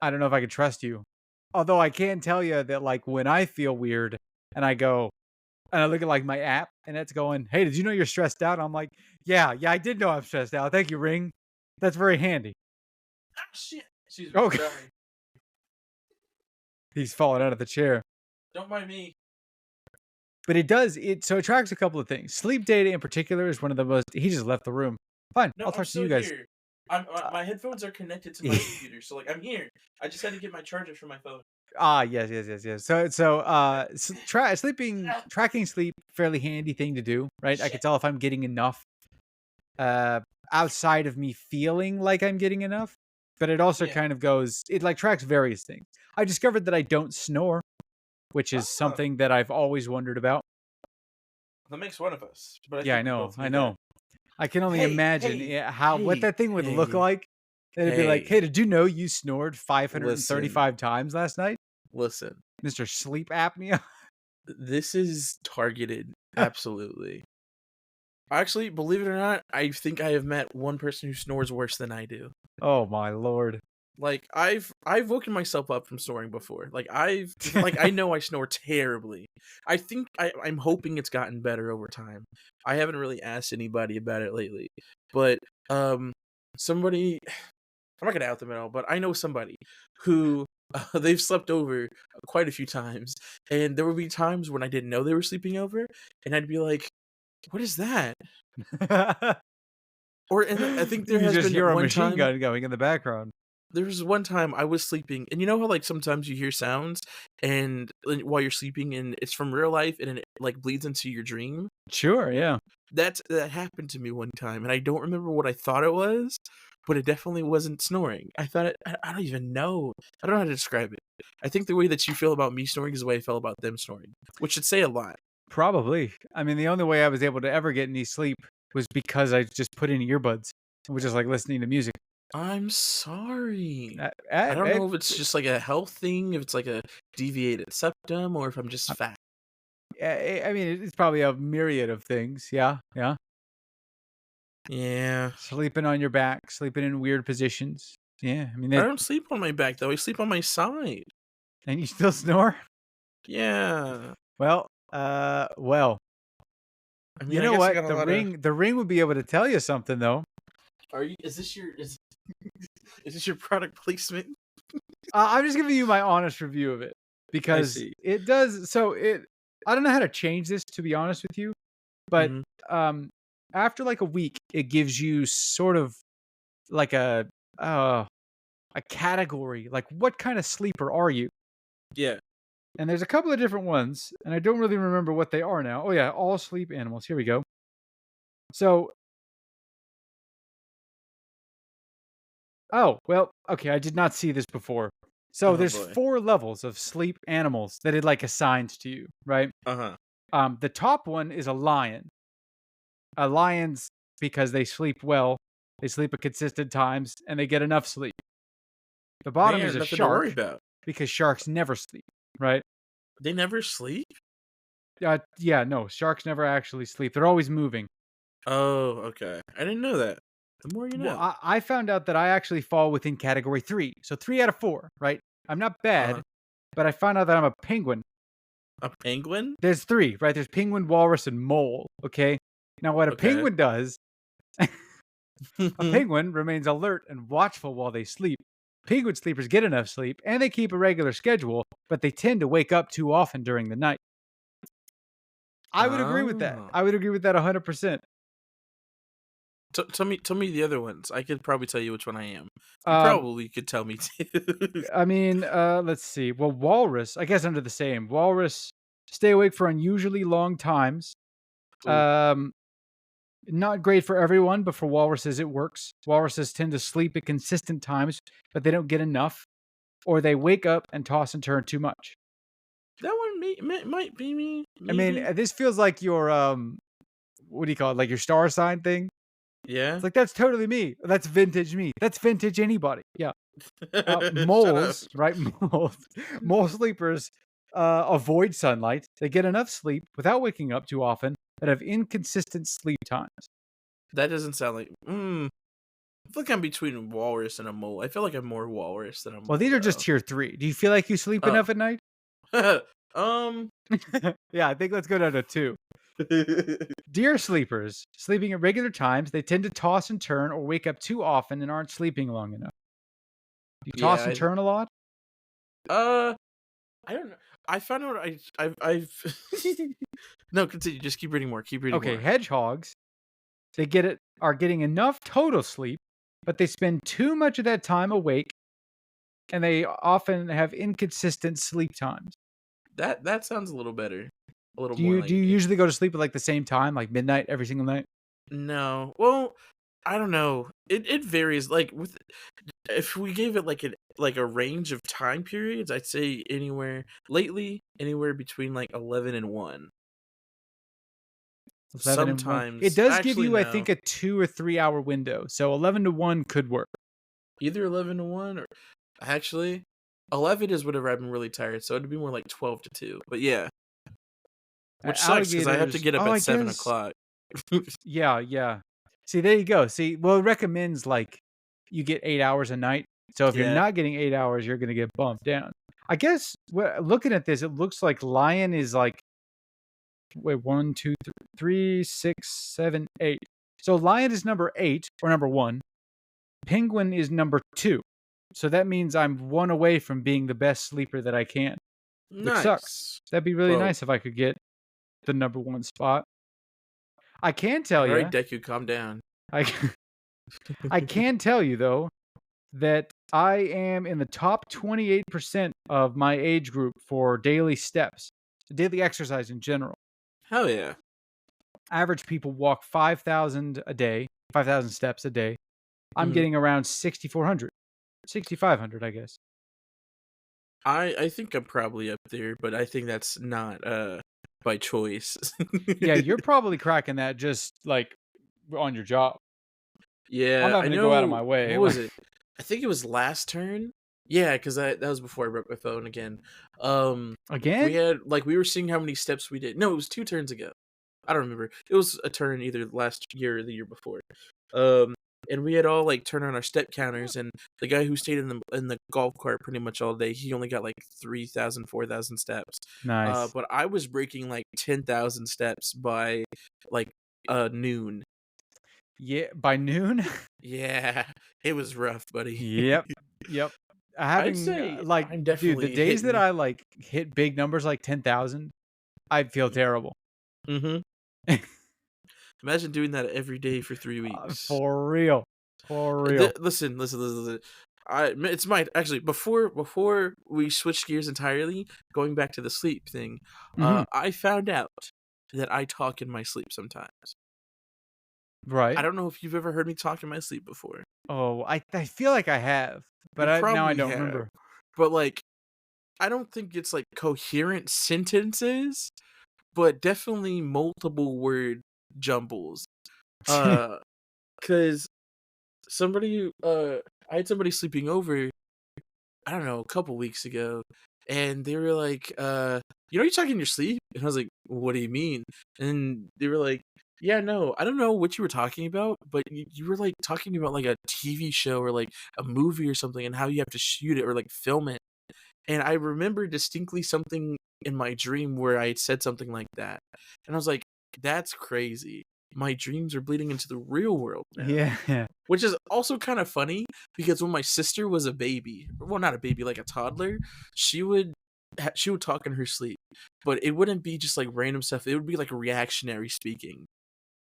I don't know if I can trust you. Although I can tell you that, like, when I feel weird and I go and I look at like my app and it's going, "Hey, did you know you're stressed out?" I'm like, "Yeah, I did know I'm stressed out. Thank you, Ring. That's very handy." Ah, shit. Excuse me. Okay, Sorry. he's falling out of the chair. Don't mind me. But it does it. So it tracks a couple of things. Sleep data in particular is one of the most. He just left the room. Fine, No, I'll I'm talk to still you guys. here. My headphones are connected to my computer, so like I'm here. I just had to get my charger for my phone. Yes. Sleeping Ah, tracking sleep, fairly handy thing to do, right? I can shit. tell if I'm getting enough uh outside of me feeling like I'm getting enough. But it also Yeah. kind of goes it like tracks various things. I discovered that I don't snore, which is Oh, something that I've always wondered about. that makes one of us, but I Yeah, think we both I knew that. know. I can only Hey, imagine hey, how what hey, that thing would look hey, like. It'd be like, hey. "Hey, did you know you snored Listen, 535 times last night, listen. Mr. Sleep Apnea?" This is targeted. Absolutely. Actually, believe it or not, I think I have met one person who snores worse than I do. Oh my lord. Like I've woken myself up from snoring before. Like I know I snore terribly. I think I'm hoping it's gotten better over time. I haven't really asked anybody about it lately. But um somebody I'm not gonna out them at all, but I know somebody who they've slept over quite a few times, and there would be times when I didn't know they were sleeping over, and I'd be like, "What is that?" Or and I think there You has just been hear a one machine time gun going in the background. there was one time I was sleeping, and you know how like sometimes you hear sounds and while you're sleeping, and it's from real life, and it like bleeds into your dream. Sure, yeah. That happened to me one time, and I don't remember what I thought it was, but it definitely wasn't snoring. I thought I don't even know. I don't know how to describe it. I think the way that you feel about me snoring is the way I felt about them snoring, which should say a lot. Probably. I mean, the only way I was able to ever get any sleep was because I just put in earbuds, which is like listening to music. I'm sorry. Uh, I uh, don't uh, know if it's just like a health thing, if it's like a deviated septum, or if I'm just fat. I mean, it's probably a myriad of things. Yeah, yeah. Yeah. Sleeping on your back, sleeping in weird positions. Yeah, I mean, I it, don't sleep on my back though. I sleep on my side. and you still snore. Yeah. Well, I mean, you I know guess I what? got a lot of. The ring would be able to tell you something, though. Are you? Is this your? Is this your product placement? I'm just giving you my honest review of it I because see. it does. So it, I don't know how to change this to be honest with you, but Hmm. um, after like a week, it gives you sort of like uh a category, like what kind of sleeper are you? Yeah. And there's a couple of different ones, and I don't really remember what they are now. Oh yeah, all sleep animals. Here we go. So, oh well, okay, I did not see this before. So Oh there's boy. 4 levels of sleep animals that it like assigned to you, right? Uh-huh. The top one is a lion. Lions, because they sleep well, they sleep at consistent times, and they get enough sleep. The They bottom is ain't a nothing to worry shark about. because sharks never sleep, right? They never sleep? Yeah, no, sharks never actually sleep. They're always moving. Oh, okay. I didn't know that. The more you Well, know. I found out that I actually fall within category 3. So 3 out of 4, right? I'm not Uh-huh. bad, but I found out that I'm a penguin. A penguin? There's 3, right? There's penguin, walrus, and mole, okay? Now, what a Okay. penguin does, a penguin remains alert and watchful while they sleep. Penguin sleepers get enough sleep and they keep a regular schedule, but they tend to wake up too often during the night. I would agree with that. Oh. I would agree with that 100%. Tell me the other ones. I could probably tell you which one I am. You Um, probably could tell me too. I mean, let's see. Well, walrus, I guess under the same. Walrus stay awake for unusually long times. Ooh, Um, Not great for everyone, but for walruses, it works. Walruses tend to sleep at consistent times, but they don't get enough, or they wake up and toss and turn too much. that one might be me, I mean, maybe. this feels like your what do you call it? Like your star sign thing. Yeah. It's like that's totally me. That's vintage me. That's vintage anybody. Yeah. Shut up. Moles, right? Moles, mole sleepers avoid sunlight. They get enough sleep without waking up too often, but have inconsistent sleep times. That doesn't sound like. I feel like I'm between a walrus and a mole. I feel like I'm more walrus than a Well, mole, these are just though. tier 3. Do you feel like you sleep Oh. enough at night? um. Yeah, I think let's go down to 2. Deer sleepers, sleeping at regular times, they tend to toss and turn or wake up too often and aren't sleeping long enough. You toss and Yeah. turn a lot? Uh. I don't know. I found out. I've. No, continue. Just keep reading more. Keep reading Okay, more. hedgehogs, are getting enough total sleep, but they spend too much of that time awake and they often have inconsistent sleep times. That sounds a little better. A little Do more you do like you me. usually go to sleep at like the same time, like midnight every single night? No. Well, I don't know. It varies. Like with if we gave it like a range of time periods, I'd say anywhere between like 11 and 1. 11 and 1. It Sometimes does give actually you I no. think a 2 or 3 hour window. So 11 to 1 could work. Either 11 to 1 or actually 11 is whenever I've been really tired, so it'd be more like 12 to 2. But yeah, which sucks because I have to Alligators. get up Oh, at I 7 guess o'clock. yeah, yeah. See, there you go. See, well, it recommends like you get 8 hours a night. So if you're Yeah. not getting 8 hours, you're going to get bumped down. I guess looking at this, it looks like lion is like wait, 1, 2, 3, 6, 7, 8. So lion is number 8 or number 1. Penguin is number 2. So that means I'm one away from being the best sleeper that I can, which sucks. Nice. That'd be really Well, nice if I could get the number 1 spot. I can tell all right, you, Deku, calm down. I I can tell you though that I am in the top 28% of my age group for daily steps, daily exercise in general. Hell yeah. Average people walk 5,000 a day, 5,000 steps a day. I'm Mhm. getting around 6,400, 6,500, I guess. I think I'm probably up there, but I think that's not by choice. Yeah, you're probably cracking that just like on your job. I'm Yeah, I having to go out of know. my way. What was it? I think it was last turn. Yeah, because that was before I broke my phone again. We Again? had like we were seeing how many steps we did. No, it was 2 turns ago. I don't remember. It was a turn either last year or the year before. Um, and we had all like turned on our step counters, and the guy who stayed in the golf cart pretty much all day, he only got like 3,000, 4,000 steps. Nice. But I was breaking like 10,000 steps by like noon. Yeah, by noon? Yeah, it was rough, buddy. Yep. Yep. I'd Having say like, I'm dude, the definitely days that hitting. I like hit big numbers like 10,000, I'd feel terrible. Mm-hmm. Imagine doing that every day for 3 weeks. For real. For real. Listen. It's my actually before we switch gears entirely, going back to the sleep thing. Hmm. I found out that I talk in my sleep sometimes. I Right. don't know if you've ever heard me talk in my sleep before. Oh, I feel like I have, but You now I probably don't have. remember. but, like, I don't think it's, like, coherent sentences, but definitely multiple word jumbles. Uh, Cause somebody, I had somebody sleeping over, I don't know, a couple weeks ago, and they were like, you talking in your sleep?" And I was like, "What do you mean?" And they were like, "Yeah, no, I don't know what you were talking about, but you were, like, talking about, like, a TV show or, like, a movie or something and how you have to shoot it or, like, film it." And I remember distinctly something in my dream where I had said something like that, and I was like, "That's crazy. My dreams are bleeding into the real world now." Yeah. Which is also kind of funny because when my sister was a baby, well, not a baby, like a toddler, she would she would talk in her sleep, but it wouldn't be just like random stuff. It would be like reactionary speaking.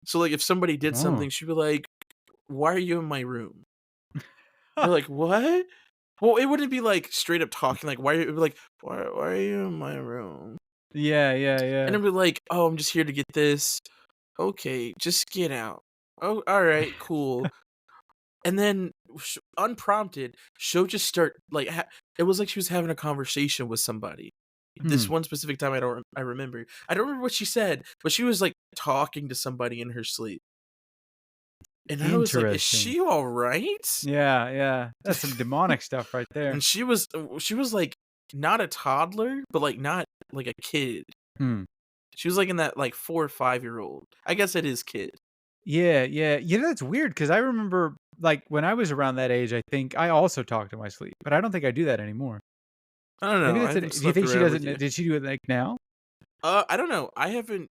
So like if somebody did Oh. something, she'd be like, "Why are you in my room?" We're like, "What?" Well, it wouldn't be like straight up talking like, "Why?" It would be like, "Why are you in my room?" Yeah, yeah, And yeah. it'd be like, "Oh, I'm just here to get this." Okay, just get out. Oh, all right, cool. And then unprompted, she'll just start like it was like she was having a conversation with somebody. This Hmm. one specific time I remember. I don't remember what she said, but she was like talking to somebody in her sleep. And I was like, "Is Interesting. she all right?" Yeah, yeah. That's some demonic stuff right there. And she was like not a toddler, but like not like a kid. Hmm. She was like in that like 4 or 5-year-old. I guess it is kid. Yeah, yeah. That's weird because I remember, like, when I was around that age, I think I also talked in my sleep, but I don't think I do that anymore. I don't Maybe know. I that's an haven't do you slept think she around doesn't with you. did she do it, like, now? I don't know. I haven't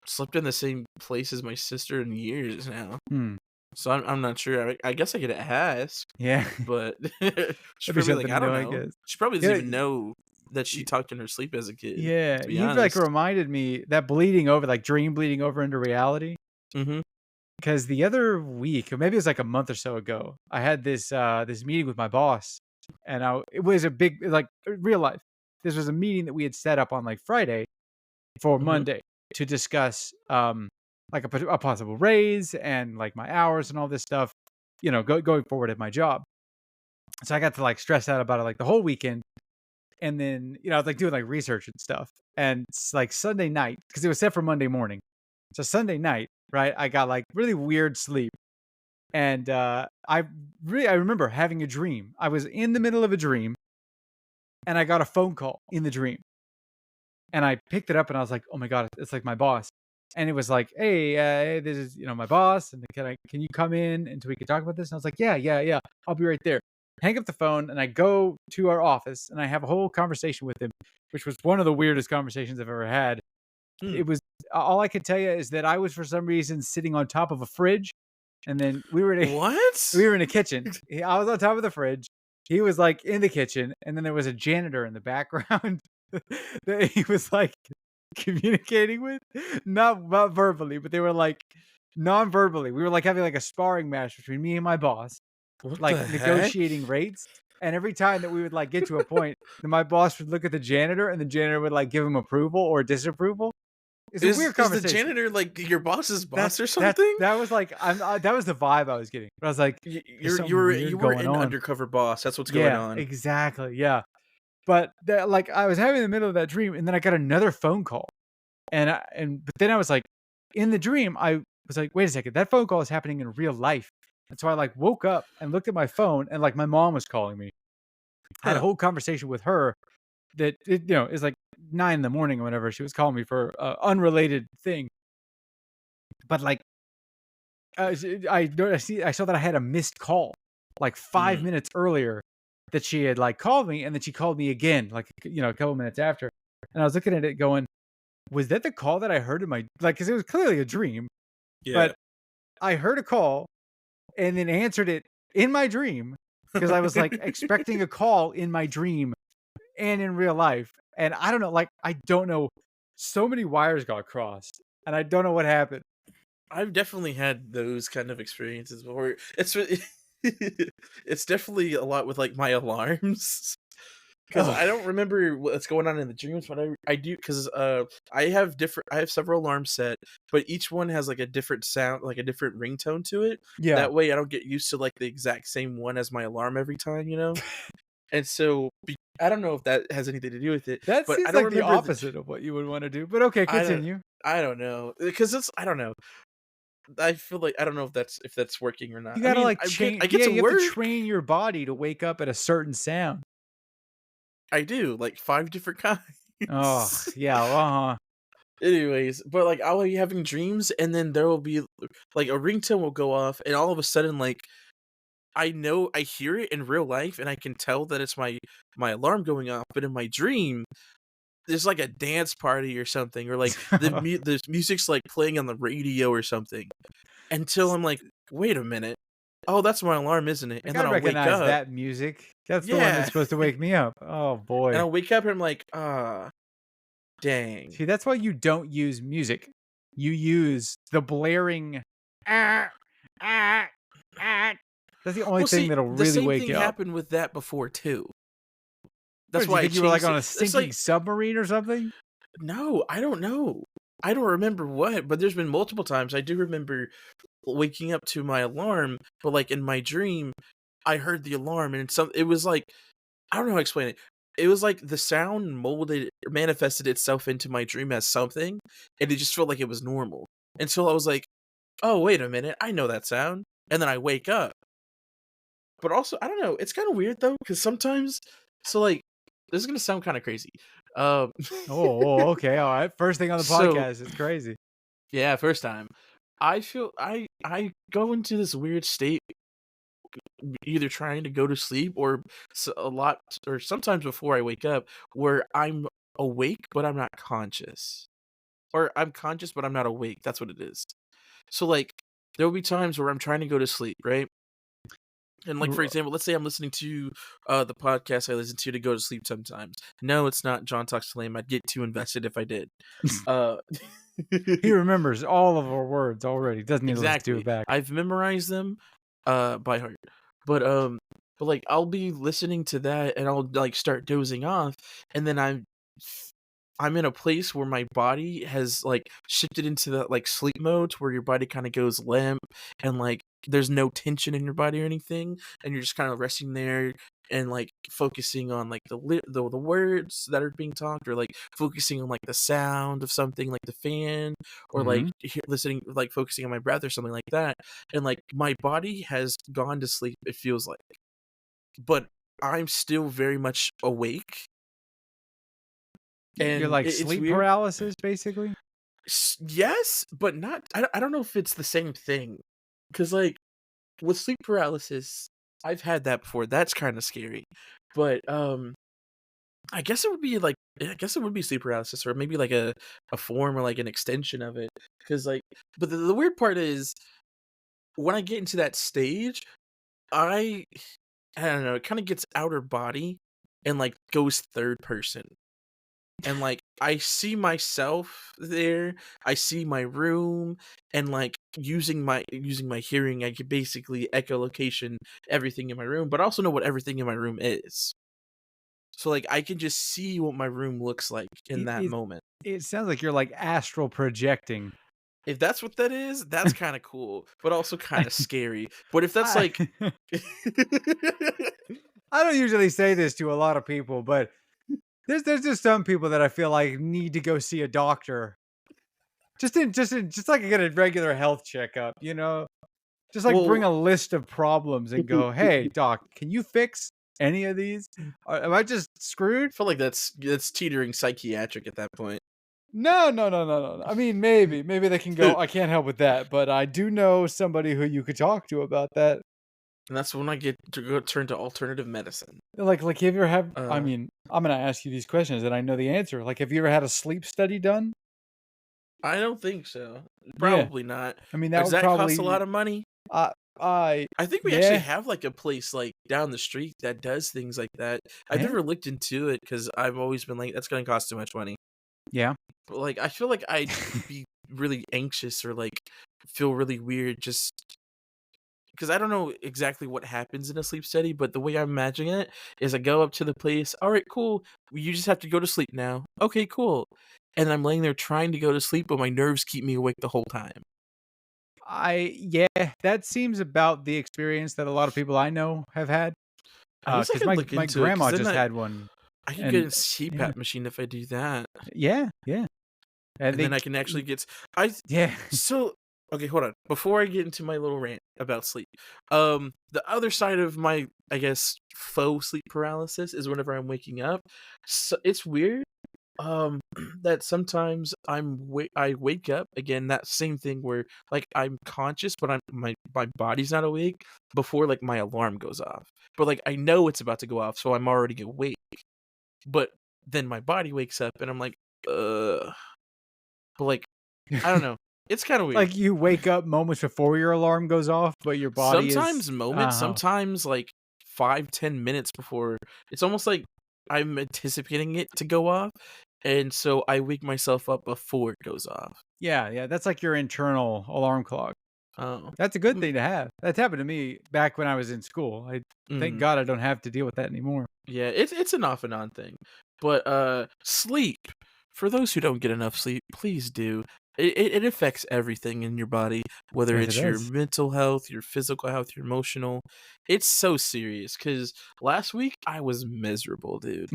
slept in the same place as my sister in years now, Hmm. so I'm not sure. I guess I could ask, Yeah. but she's That'd be probably like, something to I don't know, I know. guess. She probably doesn't Yeah, even know that she talked in her sleep as a kid. yeah, To be you've, like, honest. reminded me that bleeding over, like, dream bleeding over into reality. Hmm. Because the other week, or maybe it was like a month or so ago, I had this meeting with my boss, and it was a big like real life. This was a meeting that we had set up on like Friday for Hmm. Monday to discuss like a possible raise and like my hours and all this stuff, going forward at my job. So I got to like stress out about it like the whole weekend, and then I was like doing like research and stuff, and it's like Sunday night because it was set for Monday morning. So Sunday night, right? I got like really weird sleep. And I remember having a dream. I was in the middle of a dream and I got a phone call in the dream. And I picked it up and I was like, "Oh my god, it's like my boss." And it was like, "Hey, hey, this is, my boss, and can you come in and so we can talk about this?" And I was like, "Yeah, yeah, yeah. I'll be right there." Hang up the phone and I go to our office and I have a whole conversation with him, which was one of the weirdest conversations I've ever had. Hmm. It was all I could tell you is that I was for some reason sitting on top of a fridge, and then we What? were in a kitchen. I was on top of the fridge. He was like in the kitchen, and then there was a janitor in the background that he was like communicating with, not verbally, but they were like non-verbally. We were like having like a sparring match between me and my boss, What like the heck? negotiating rates. And every time that we would like get to a point, then my boss would look at the janitor, and the janitor would like give him approval or disapproval. It's a Is weird is the conversation. janitor like your boss's That boss or that something? that was like that was the vibe I was getting. But I was like, "There's You something were you weird were going an on." undercover boss. That's what's going Yeah, on. exactly. Yeah, but like I was having the middle of that dream, and then I got another phone call, but then I was like, in the dream, I was like, "Wait a second, that phone call is happening in real life." And so I like woke up and looked at my phone, and like my mom was calling me. I had a Huh. whole conversation with her that is like 9 in the morning or whatever. She was calling me for unrelated thing, but like I saw that I had a missed call, like 5 Mm. minutes earlier, that she had, like, called me, and then she called me again, like, a couple minutes after, and I was looking at it going, "Was that the call that I heard in my" like, because it was clearly a dream, Yeah. but I heard a call and then answered it in my dream because I was, like, expecting a call in my dream and in real life, and I don't know, like, I don't know, so many wires got crossed, and I don't know what happened. I've definitely had those kind of experiences before. It's definitely a lot with, like, my alarms, because Oh, I don't remember what's going on in the dreams, but I do because I have several alarms set, but each one has, like, a different sound, like, a different ringtone to it. yeah. That way, I don't get used to, like, the exact same one as my alarm every time, you know? And so I don't know if that has anything to do with it, That but I seems don't like the remember opposite of what you would wanna do, but okay, I don't continue. I don't know because it's I don't know. I feel like I don't know if that's working or not. You I gotta, mean, like, I change get yeah, to you have to work. train your body to wake up at a certain sound. I do, like 5 different Oh, kinds. yeah, uh-huh. Anyways, but, like, I'll be having dreams, and then there will be like, a ringtone will go off, and all of a sudden, like, I know I hear it in real life, and I can tell that it's my alarm going off, but in my dream, there's, like, a dance party or something, or, like, the music's, like, playing on the radio or something, until I'm like, "Wait a minute. Oh, that's my alarm, isn't it?" Like, And I then I'll wake recognize up. that music. That's the one that's Yeah. supposed to wake me up. Oh, And boy. I'll wake up and I'm like, "Ah, dang." See, that's why you don't use music. You use the blaring, "Ah, ah, ah." That's the only Well, thing see, that'll the really same wake thing you up. happened with that before too. What That's did you why I think you were, like, changed on it. a It's sinking like, submarine or something? no, I don't know. I don't remember what, but there's been multiple times I do remember waking up to my alarm, but, like, in my dream, I heard the alarm and it was like I don't know how to explain it. It was like the sound manifested itself into my dream as something, and it just felt like it was normal, until I was like, "Oh, wait a minute, I know that sound," and then I wake up. But also, I don't know, it's kinda weird though, because sometimes like, this is gonna sound kinda crazy. Um, Oh, okay, alright. First thing on the so podcast, it's crazy. yeah, first time. I feel I go into this weird state, either trying to go to sleep or a lot or sometimes before I wake up, where I'm awake, but I'm not conscious. Or I'm conscious, but I'm not awake, that's what it is. So, like, there will be times where I'm trying to go to sleep, right? And, like, for R example, let's say I'm listening to, the podcast I listen to go to sleep sometimes. No, it's not John Talks to Lame, I'd get too invested if I did. Uh He remembers all of our words already, doesn't need to listen to it Exactly. back. I've memorized them, by heart. But, like, I'll be listening to that, and I'll, like, start dozing off, and then I'm in a place where my body has, like, shifted into that, like, sleep mode to where your body kinda goes limp and, like, there's no tension in your body or anything, and you're just kinda resting there and, like, focusing on, like, the words that are being talked or, like, focusing on, like, the sound of something like the fan or, like, Mhm. listening like, focusing on my breath or something like that, and, like, my body has gone to sleep, it feels like, but I'm still very much awake, You're and like it's sleep weird. paralysis, basically? Yes, but not I don't know if it's the same thing, because like, with sleep paralysis, I've had that before, that's kinda scary, but, I guess it would be, like I guess it would be sleep paralysis or maybe, like, a form or, like, an extension of it, because like but the weird part is, when I get into that stage, I I don't know, it kinda gets outer body and, like, goes third person. And, like, I see myself there, I see my room, and, like, using my hearing, I could basically echolocation everything in my room, but I also know what everything in my room is. So, like, I can just see what my room looks like in It that it moment. it sounds like you're, like, astral projecting. If that's what that is, that's kinda cool, but also kinda scary. But if that's I like I don't usually say this to a lot of people, but there's just some people that I feel like need to go see a doctor. Just like get a regular health checkup, you know? Just like bring well a list of problems and go, "Hey, doc, can you fix any of these? Am I just screwed?" I feel like that's teetering psychiatric at that point. No, no, no, no, no. I mean, maybe they can go, "I can't help with that, but I do know somebody who you could talk to about that." And that's when I get to go turn to alternative medicine. Like, have you ever have I Uh, mean, I'm gonna ask you these questions and I know the answer. Like, have you ever had a sleep study done? I don't think so. Yeah. Probably not. I mean, that Does would that cost a probably lot of money? I I think we actually yeah, have, like, a place, like, down the street that does things like that. I've yeah, never looked into it because 'cause I've always been like, "That's gonna cost too much money." yeah. But, like, I feel like I'd be really anxious or, like, feel really weird just because I don't know exactly what happens in a sleep study, but the way I'm imagining it is I go up to the place, "Alright, cool. You just have to go to sleep now." "Okay, cool." And I'm laying there trying to go to sleep, but my nerves keep me awake the whole time. Yeah, that seems about the experience that a lot of people I know have had. I guess I Because could my look my into it because grandma then just had one, I could get a and yeah, CPAP machine if I do that, yeah, and and then they I can actually get I yeah. so okay, hold on. Before I get into my little rant about sleep, the other side of my, I guess, faux sleep paralysis is whenever I'm waking up. So it's weird, that sometimes I wake up again, that same thing where like I'm conscious but my body's not awake before like my alarm goes off. But like I know it's about to go off, so I'm already awake. But then my body wakes up and I'm like, uh but like I don't know. It's kind of weird. Like, you wake up moments before your alarm goes off, but your body is Sometimes moments, uh-huh. sometimes like 5-10 minutes before. It's almost like I'm anticipating it to go off, and so I wake myself up before it goes off. Yeah, that's like your internal alarm clock. Oh. That's a good Mm, thing to have. That's happened to me back when I was in school. I thank mhm. God I don't have to deal with that anymore. Yeah, it's an off and on thing. But, sleep. For those who don't get enough sleep, please do. It affects everything in your body, whether Yes, it it's your does. mental health, your physical health, your emotional. It's so serious. Cause last week, I was miserable, dude.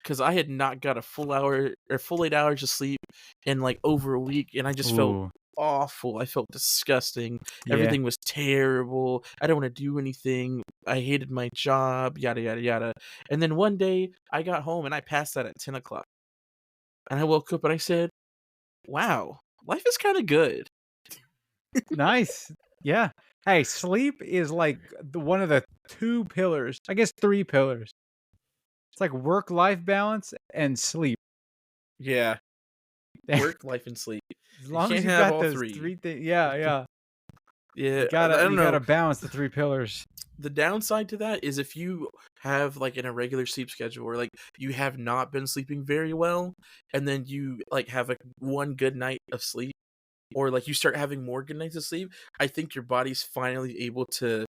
Cause I had not got a full hour or full 8 hours of sleep in, like, over a week, and I just felt Ooh, awful. I felt disgusting. yeah. Everything was terrible. I don't wanna do anything. I hated my job, yada, yada, yada. And then one day, I got home and I passed out at 10 o'clock. And I woke up and I said, "Wow, life is kinda good." Nice. Yeah. Hey, sleep is like one of the 2 pillars, I guess 3 pillars. It's like work-life balance and sleep. Yeah, As work, life, and sleep. You long as can't you've have got all those 3. 3 things, yeah. Yeah, You I gotta don't you know. gotta balance the 3 pillars. The downside to that is if you have, like, an irregular sleep schedule or, like, you have not been sleeping very well, and then you, like, have, like, 1 good night of sleep, or, like, you start having more good nights of sleep, I think your body's finally able to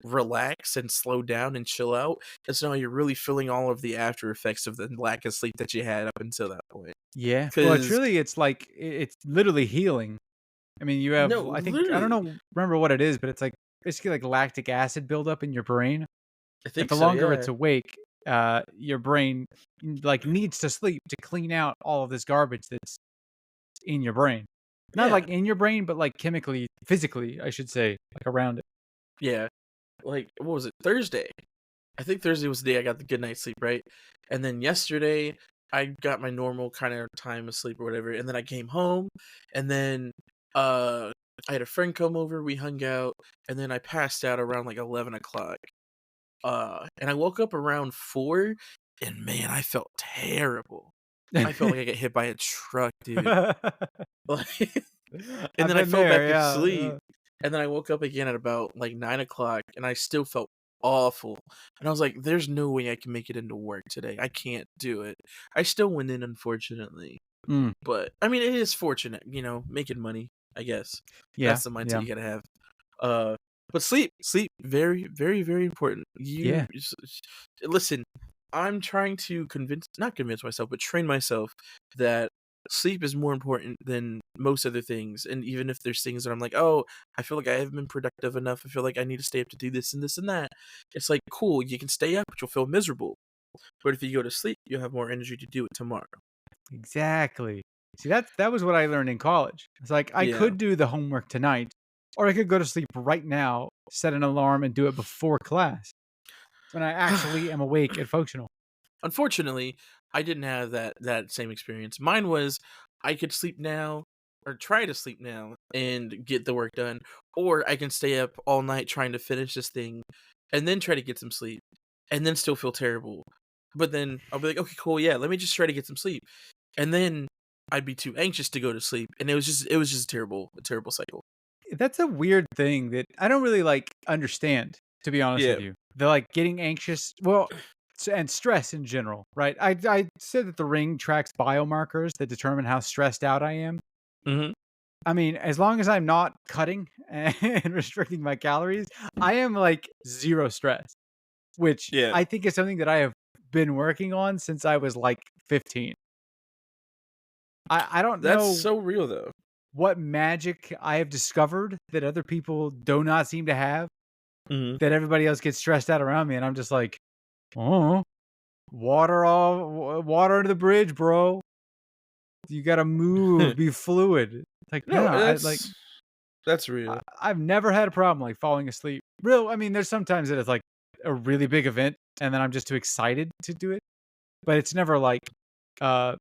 relax and slow down and chill out, and so now you're really feeling all of the after effects of the lack of sleep that you had up until that point. Yeah. Well, Because it's like it's literally healing. I mean, you have no, I think I don't literally. know remember what it is, but it's like basically like lactic acid buildup in your brain. I Like think the so, longer it's yeah. awake, your brain like needs to sleep to clean out all of this garbage that's in your brain. Not Yeah, like in your brain, but like chemically, physically, I should say, like around it. yeah. Like, what was it? Thursday. I think Thursday was the day I got the good night's sleep, right? And then yesterday, I got my normal kind of time of sleep or whatever, and then I came home, and then uh, I had a friend come over, we hung out, and then I passed out around like 11 o'clock. And I woke up around 4, and man, I felt terrible. I felt like I got hit by a truck, dude. Like, and I've then I been fell there, back yeah. asleep, and then I woke up again at about, like, 9 o'clock, and I still felt awful, and I was like, "There's no way I can make it into work today, I can't do it." I still went in, unfortunately, Mm, but, I mean, it is fortunate, making money, I guess. yeah, That's the mindset yeah, you gotta have. Uh, but sleep, very, very, very important. yeah. Listen, I'm trying to not convince myself, but train myself that sleep is more important than most other things. And even if there's things that I'm like, oh, I feel like I haven't been productive enough. I feel like I need to stay up to do this and this and that. It's like, cool, you can stay up, but you'll feel miserable. But if you go to sleep, you'll have more energy to do it tomorrow. Exactly. See, that was what I learned in college. It's like I Yeah. could do the homework tonight, or I could go to sleep right now, set an alarm, and do it before class when I actually am awake and functional. Unfortunately, I didn't have that same experience. Mine was I could sleep now or try to sleep now and get the work done, or I can stay up all night trying to finish this thing and then try to get some sleep and then still feel terrible. But then I'll be like, okay, cool, yeah, let me just try to get some sleep. And then I'd be too anxious to go to sleep. And it was just a terrible cycle. That's a weird thing that I don't really like understand, to be honest Yeah. with you. The like getting anxious, well, and stress in general, right? I said that the ring tracks biomarkers that determine how stressed out I am. Hmm. I mean, as long as I'm not cutting and restricting my calories, I am like zero stress, which Yeah. I think is something that I have been working on since I was like 15. I don't That's know so real though. what magic I have discovered that other people do not seem to have, Hmm. that everybody else gets stressed out around me, and I'm just like, Oh, water under the bridge, bro. You gotta move, be fluid. It's like, no, No, I like that's real. I've never had a problem like falling asleep. I mean, there's sometimes that it's like a really big event, and then I'm just too excited to do it. But it's never like, uh,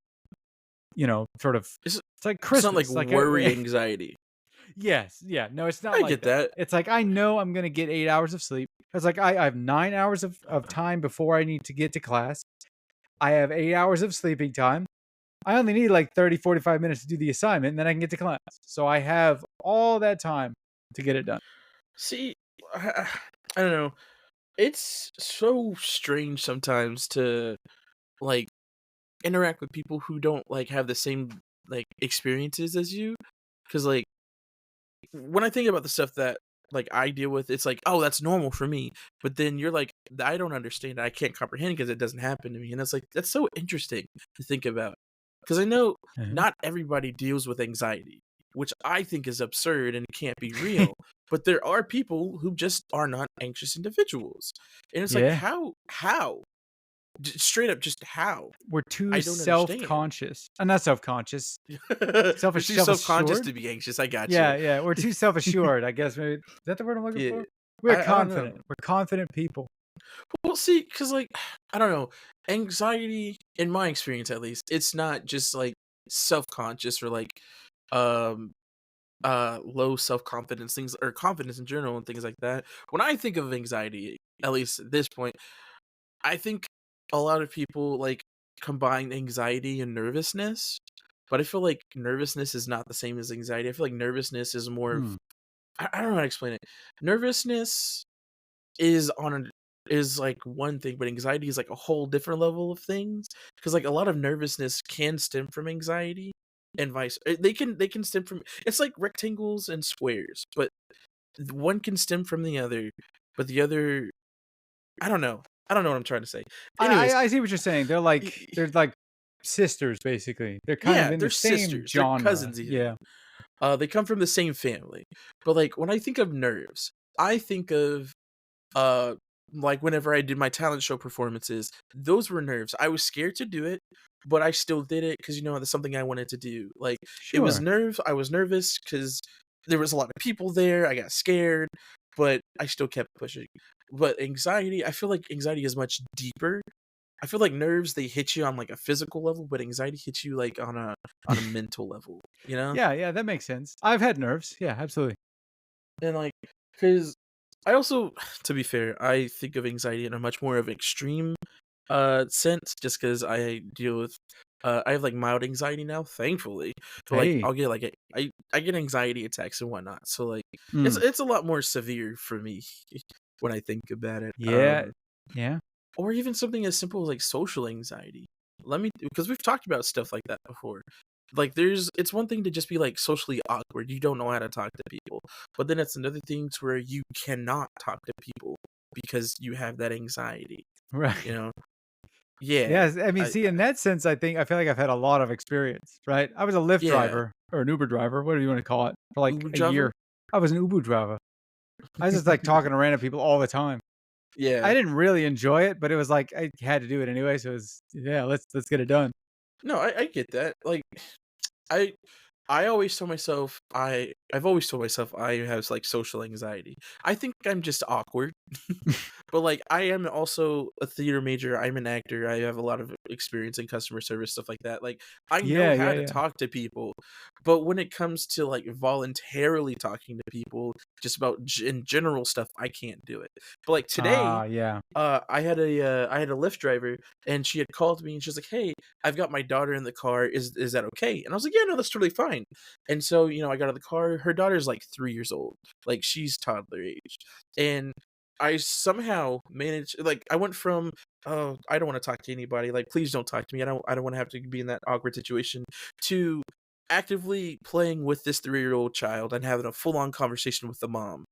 sort of. It's It's like it's not like Christmas. Like, worry anxiety. yes, yeah, no, it's not I like get that. that. It's like I know I'm gonna get 8 hours of sleep. It's like I have 9 hours of time before I need to get to class. I have 8 hours of sleeping time. I only need like 30, 45 minutes to do the assignment, and then I can get to class. So I have all that time to get it done. See, I don't know. It's so strange sometimes to like interact with people who don't like have the same like experiences as you. Because like when I think about the stuff that like I deal with, it's like, oh, that's normal for me. But then you're like, I don't understand. I can't comprehend because it doesn't happen to me. And it's like that's so interesting to think about. Because I know Mhm. not everybody deals with anxiety, which I think is absurd and can't be real. But there are people who just are not anxious individuals, and it's like, Yeah. how, straight up, just how? We're too I don't understand. self-conscious. Not self-conscious. You're Selfish too self conscious self-assured? to be anxious. I got you. Yeah, yeah. We're too self-assured, I guess maybe. Is that the word I'm looking Yeah, for? We're I don't know. confident. We're confident people. Well, see, because like I don't know, anxiety in my experience at least, it's not just like self conscious or like um low self confidence things or confidence in general and things like that. When I think of anxiety, at least at this point, I think a lot of people like combine anxiety and nervousness, but I feel like nervousness is not the same as anxiety. I feel like nervousness is more of Hmm. I don't know how to explain it. Nervousness is on an is like one thing, but anxiety is like a whole different level of things. Because like a lot of nervousness can stem from anxiety, and they can stem from it's like rectangles and squares, but one can stem from the other, but the other I don't know. I don't know what I'm trying to say. Anyways, I see what you're saying. y- They're like sisters, basically. They're kind of yeah, in the they're same sisters, they're genre. cousins even. Yeah. They come from the same family. But like when I think of nerves, I think of uh like whenever I did my talent show performances, those were nerves. I was scared to do it, but I still did it because that's something I wanted to do. Like it was Sure. nerves. I was nervous because there was a lot of people there. I got scared, but I still kept pushing. But anxiety, I feel like anxiety is much deeper. I feel like nerves they hit you on like a physical level, but anxiety hits you like on a mental level, you know? Yeah, yeah, that makes sense. I've had nerves. Yeah, absolutely. And like, because I also, to be fair, I think of anxiety in a much more of extreme sense, just because I deal with I have like mild anxiety now, thankfully. But like Hey. I'll get like I get anxiety attacks and whatnot. So like Mm. it's a lot more severe for me when I think about it. Yeah. Yeah. Or even something as simple as like social anxiety. Let me because we've talked about stuff like that before. Like it's one thing to just be like socially awkward, you don't know how to talk to people. But then it's another thing to where you cannot talk to people because you have that anxiety, you Right. know? Yeah. Yes, I mean, I see, in that sense, I feel like I've had a lot of experience, right? I was a Lyft yeah. driver or an Uber driver, whatever you want to call it, for like Uber a driver? year. I was an Uber driver. I was just like talking to random people all the time. I Yeah. didn't really enjoy it, but it was like I had to do it anyway. So it was, yeah, let's get it done. No, I get that. Like I I always tell myself I've always told myself I have like social anxiety. I think I'm just awkward. But like I am also a theater major. I'm an actor. I have a lot of experience in customer service stuff like that. Like I know Yeah, how yeah, to yeah. talk to people. But when it comes to like voluntarily talking to people just about in general stuff, I can't do it. But like today Yeah. I had a Lyft driver, and she had called me, and she was like, "Hey, I've got my daughter in the car. Is that okay?" And I was like, "Yeah, no, that's totally fine." And so I got out of the car. Her daughter's like 3 years old, like she's toddler age, and I somehow managed. Like I went from, "Oh, I don't want to talk to anybody. Like please don't talk to me. I don't want to have to be in that awkward situation," to actively playing with this 3-year-old child and having a full on conversation with the mom.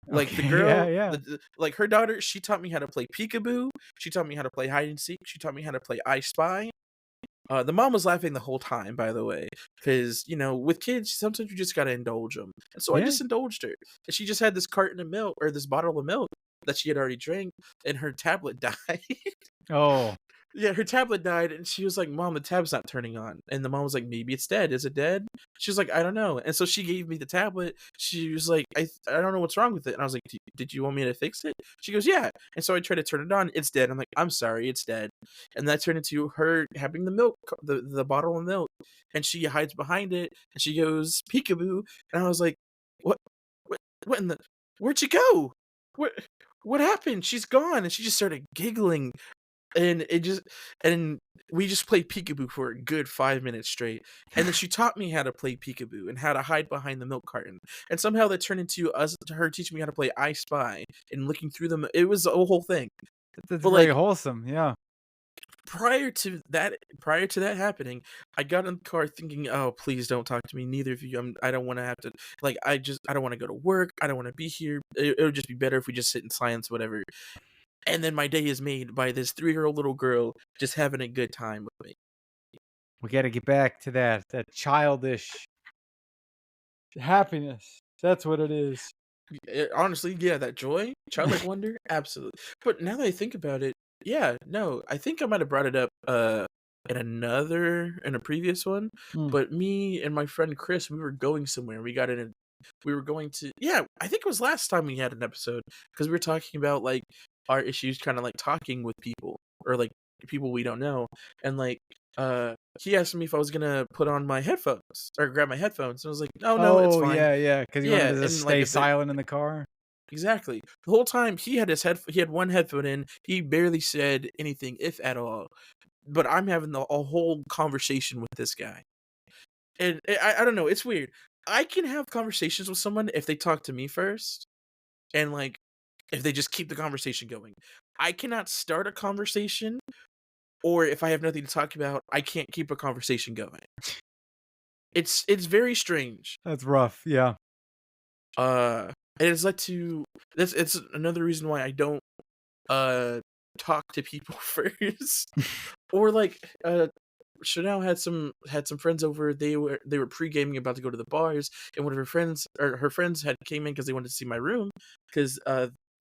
Like, the Okay. Yeah, girl yeah. the like, her daughter, she taught me how to play peekaboo, she taught me how to play hide and seek, she taught me how to play I Spy. The mom was laughing the whole time, by the way, because with kids, sometimes you just gotta indulge them, and so I Yeah. just indulged her, and she just had this carton of milk or this bottle of milk, that she had already drank, and her tablet died. Oh, Yeah, her tablet died, and she was like, "Mom, the tab's not turning on." And the mom was like, "Maybe it's dead. Is it dead?" She was like, "I don't know." And so she gave me the tablet. She was like, I don't know what's wrong with it." And I was like, Did you want me to fix it?" She goes, "Yeah." And so I tried to turn it on. It's dead. I'm like, "I'm sorry, it's dead." And that turned into her having the milk, the bottle of milk, and she hides behind it, and she goes, "Peekaboo." And I was like, "What? What? What in the? Where'd she go? What? What happened? She's gone." And she just started giggling, and and we just played peekaboo for a good 5 minutes straight, and then she taught me how to play peekaboo and how to hide behind the milk carton, and somehow that turned into her teaching me how to play I Spy and looking through them. It was a whole thing. that's But, very like, wholesome. Yeah. prior to that happening, I got in the car thinking, "Oh, please don't talk to me, neither of you. I don't wanna have to, like, I don't wanna go to work, I don't wanna be here. It would just be better if we just sit in silence, whatever." And then my day is made by this 3-year-old little girl just having a good time with me. We got to get back to that childish happiness. That's what it is. Honestly, yeah, that joy, childlike wonder, absolutely. But now that I think about it, yeah, no, I think I might have brought it up in a previous one, Mm. but me and my friend Chris, we were going somewhere. We were going to, yeah, I think it was last time we had an episode, because we were talking about like our issues, kind of like talking with people, or like people we don't know, and like he asked me if I was gonna put on my headphones or grab my headphones, and I was like, "Oh no, it's Oh, fine." yeah, yeah, because you wanted Yeah, to just and like stay if they're silent in the car? exactly. The whole time he had one headphone in, he barely said anything, if at all. But I'm having a whole conversation with this guy. And I don't know, it's weird. I can have conversations with someone if they talk to me first, and like if they just keep the conversation going. I cannot start a conversation, or if I have nothing to talk about, I can't keep a conversation going. It's very strange. That's rough, yeah. It has led to this. It's another reason why I don't uh talk to people first, or like Chanel had some friends over. They were pre-gaming, about to go to the bars, and one of her friends had came in because they wanted to see my room, because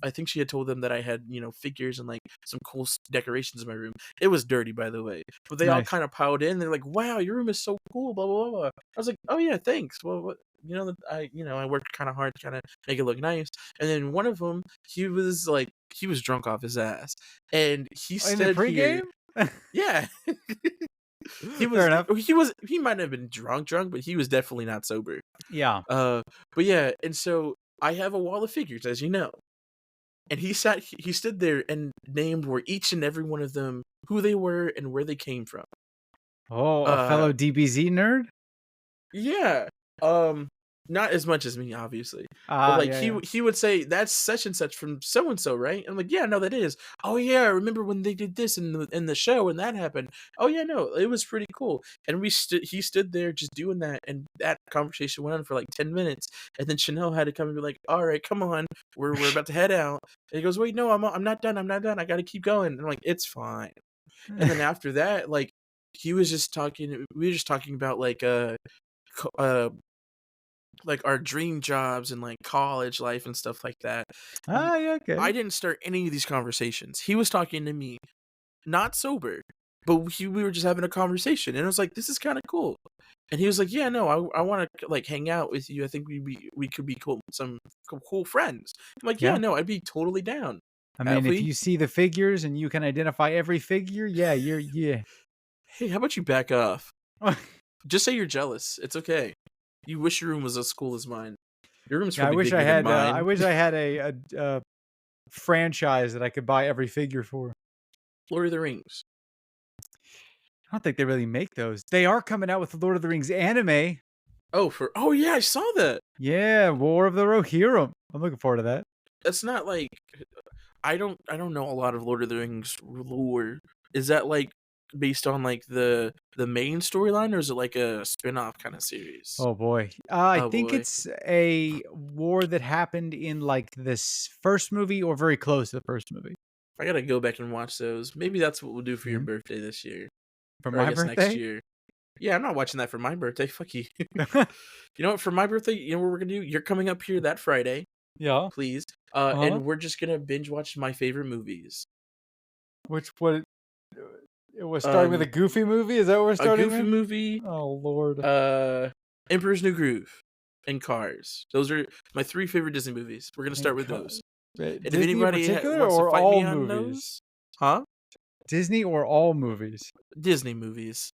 I think she had told them that I had, figures and like some cool decorations in my room. It was dirty, by the way, but they all Nice. kind of piled in. They're like, "Wow, your room is so cool!" Blah blah blah. I was like, "Oh yeah, thanks." Well, what, I worked kind of hard to kind of make it look nice. And then one of them, he was drunk off his ass, and he In the stood here. pregame? Yeah, Fair enough. he might have been drunk, but he was definitely not sober. Yeah. Uh, but yeah, and so I have a wall of figures, as you know, and he stood there and named where each and every one of them, who they were and where they came from. Oh, a Uh, fellow DBZ nerd? Yeah. Um, not as much as me, obviously. But Ah, like yeah, yeah. he would say, "That's such and such from so and so, right?" I'm like, "Yeah, no, that is." "Oh yeah, I remember when they did this in the show and that happened." "Oh yeah, no, it was pretty cool." And he stood there just doing that, and that conversation went on for like 10 minutes. And then Chanel had to come and be like, "All right, come on. We're about to head out." And he goes, "Wait, no, I'm not done. I'm not done. I got to keep going." And I'm like, "It's fine." And then after that, like we were just talking about co- uh like our dream jobs and like college life and stuff like that. W- Ah, yeah, okay. I didn't start any of these conversations. He was talking to me, not sober, but we were just having a conversation, and I was like, "This is kind of cool." And he was like, "Yeah, no, I want to like hang out with you. I think we could be cool friends." I'm like, "Yeah, Yeah. no, I'd be totally down." I mean, Have if we? you see the figures and you can identify every figure, yeah, yeah. Hey, how about you back off? Just say you're jealous. It's okay. You wish your room was as cool as mine. Your room's Yeah, probably bigger than I mine. wish I had a franchise that I could buy every figure for. Lord of the Rings. I don't think they really make those. They are coming out with the Lord of the Rings anime. Oh yeah, I saw that. Yeah, War of the Rohirrim. I'm looking forward to that. That's not like I don't know a lot of Lord of the Rings lore. Is that like based on like the main storyline, or is it like a spin-off kind of series? Oh boy. I Oh think boy. it's a war that happened in like this first movie or very close to the first movie. I gotta go back and watch those. Maybe that's what we'll do for your Mhm. birthday this year. For Or I my guess next birthday? year. Yeah, I'm not watching that for my birthday. Fuck you. You know what? For my birthday, you know what we're gonna do? You're coming up here that Friday. Yeah. Please. Uh-huh. And we're just gonna binge watch my favorite movies. Which what it was starting with a Um, Goofy movie? Is that what we're a starting Goofy with? movie, Oh Lord. uh, Emperor's New Groove, and Cars. Those are my 3 favorite Disney movies. We're gonna start And with those. And if Disney in anybody particular wants to or fight me all on movies? those, huh? Disney or all movies? Disney movies.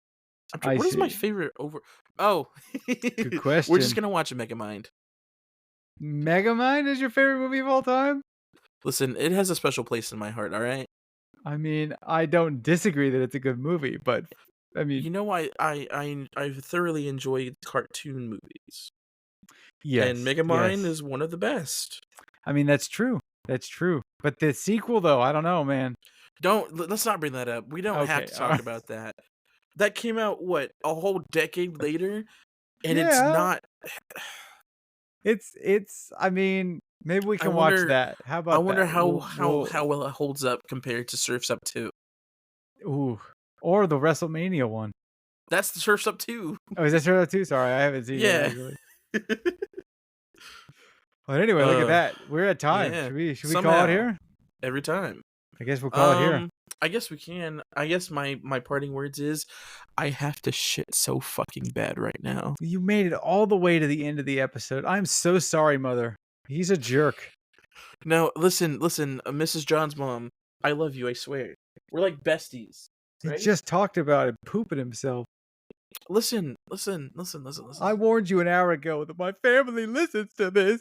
I What is my see. favorite over? Oh, Good we're just question. gonna watch Megamind. Megamind is your favorite movie of all time? Listen, it has a special place in my heart. All right. I mean, I don't disagree that it's a good movie, but I mean, You know, I thoroughly enjoy cartoon movies, and yes, Megamind yes. is one of the best. I mean, that's true. That's true. But the sequel, though, I don't know, man. Let's not bring that up. We don't have Okay, to all talk right. about that. That came out what, a whole decade later, and it's Yeah, not. it's. I mean, maybe we I can watch wonder. that. How I about wonder that? how well it holds up compared to Surf's Up 2. Ooh, or the WrestleMania one. That's the Surf's Up 2. Oh, is that true too? Sorry, I haven't seen it Yeah. actually. But anyway, look at uh, that. We're at time. yeah. Should we call it Somehow, here? every time. I guess we'll call it here. I guess we can. I guess my parting words is, I have to shit so fucking bad right now. You made it all the way to the end of the episode. I'm so sorry, Mother. He's a jerk. Now, listen, Mrs. John's mom. I love you. I swear. We're like besties, He right? just talked about it pooping himself. Listen. I warned you an hour ago that my family listens to this.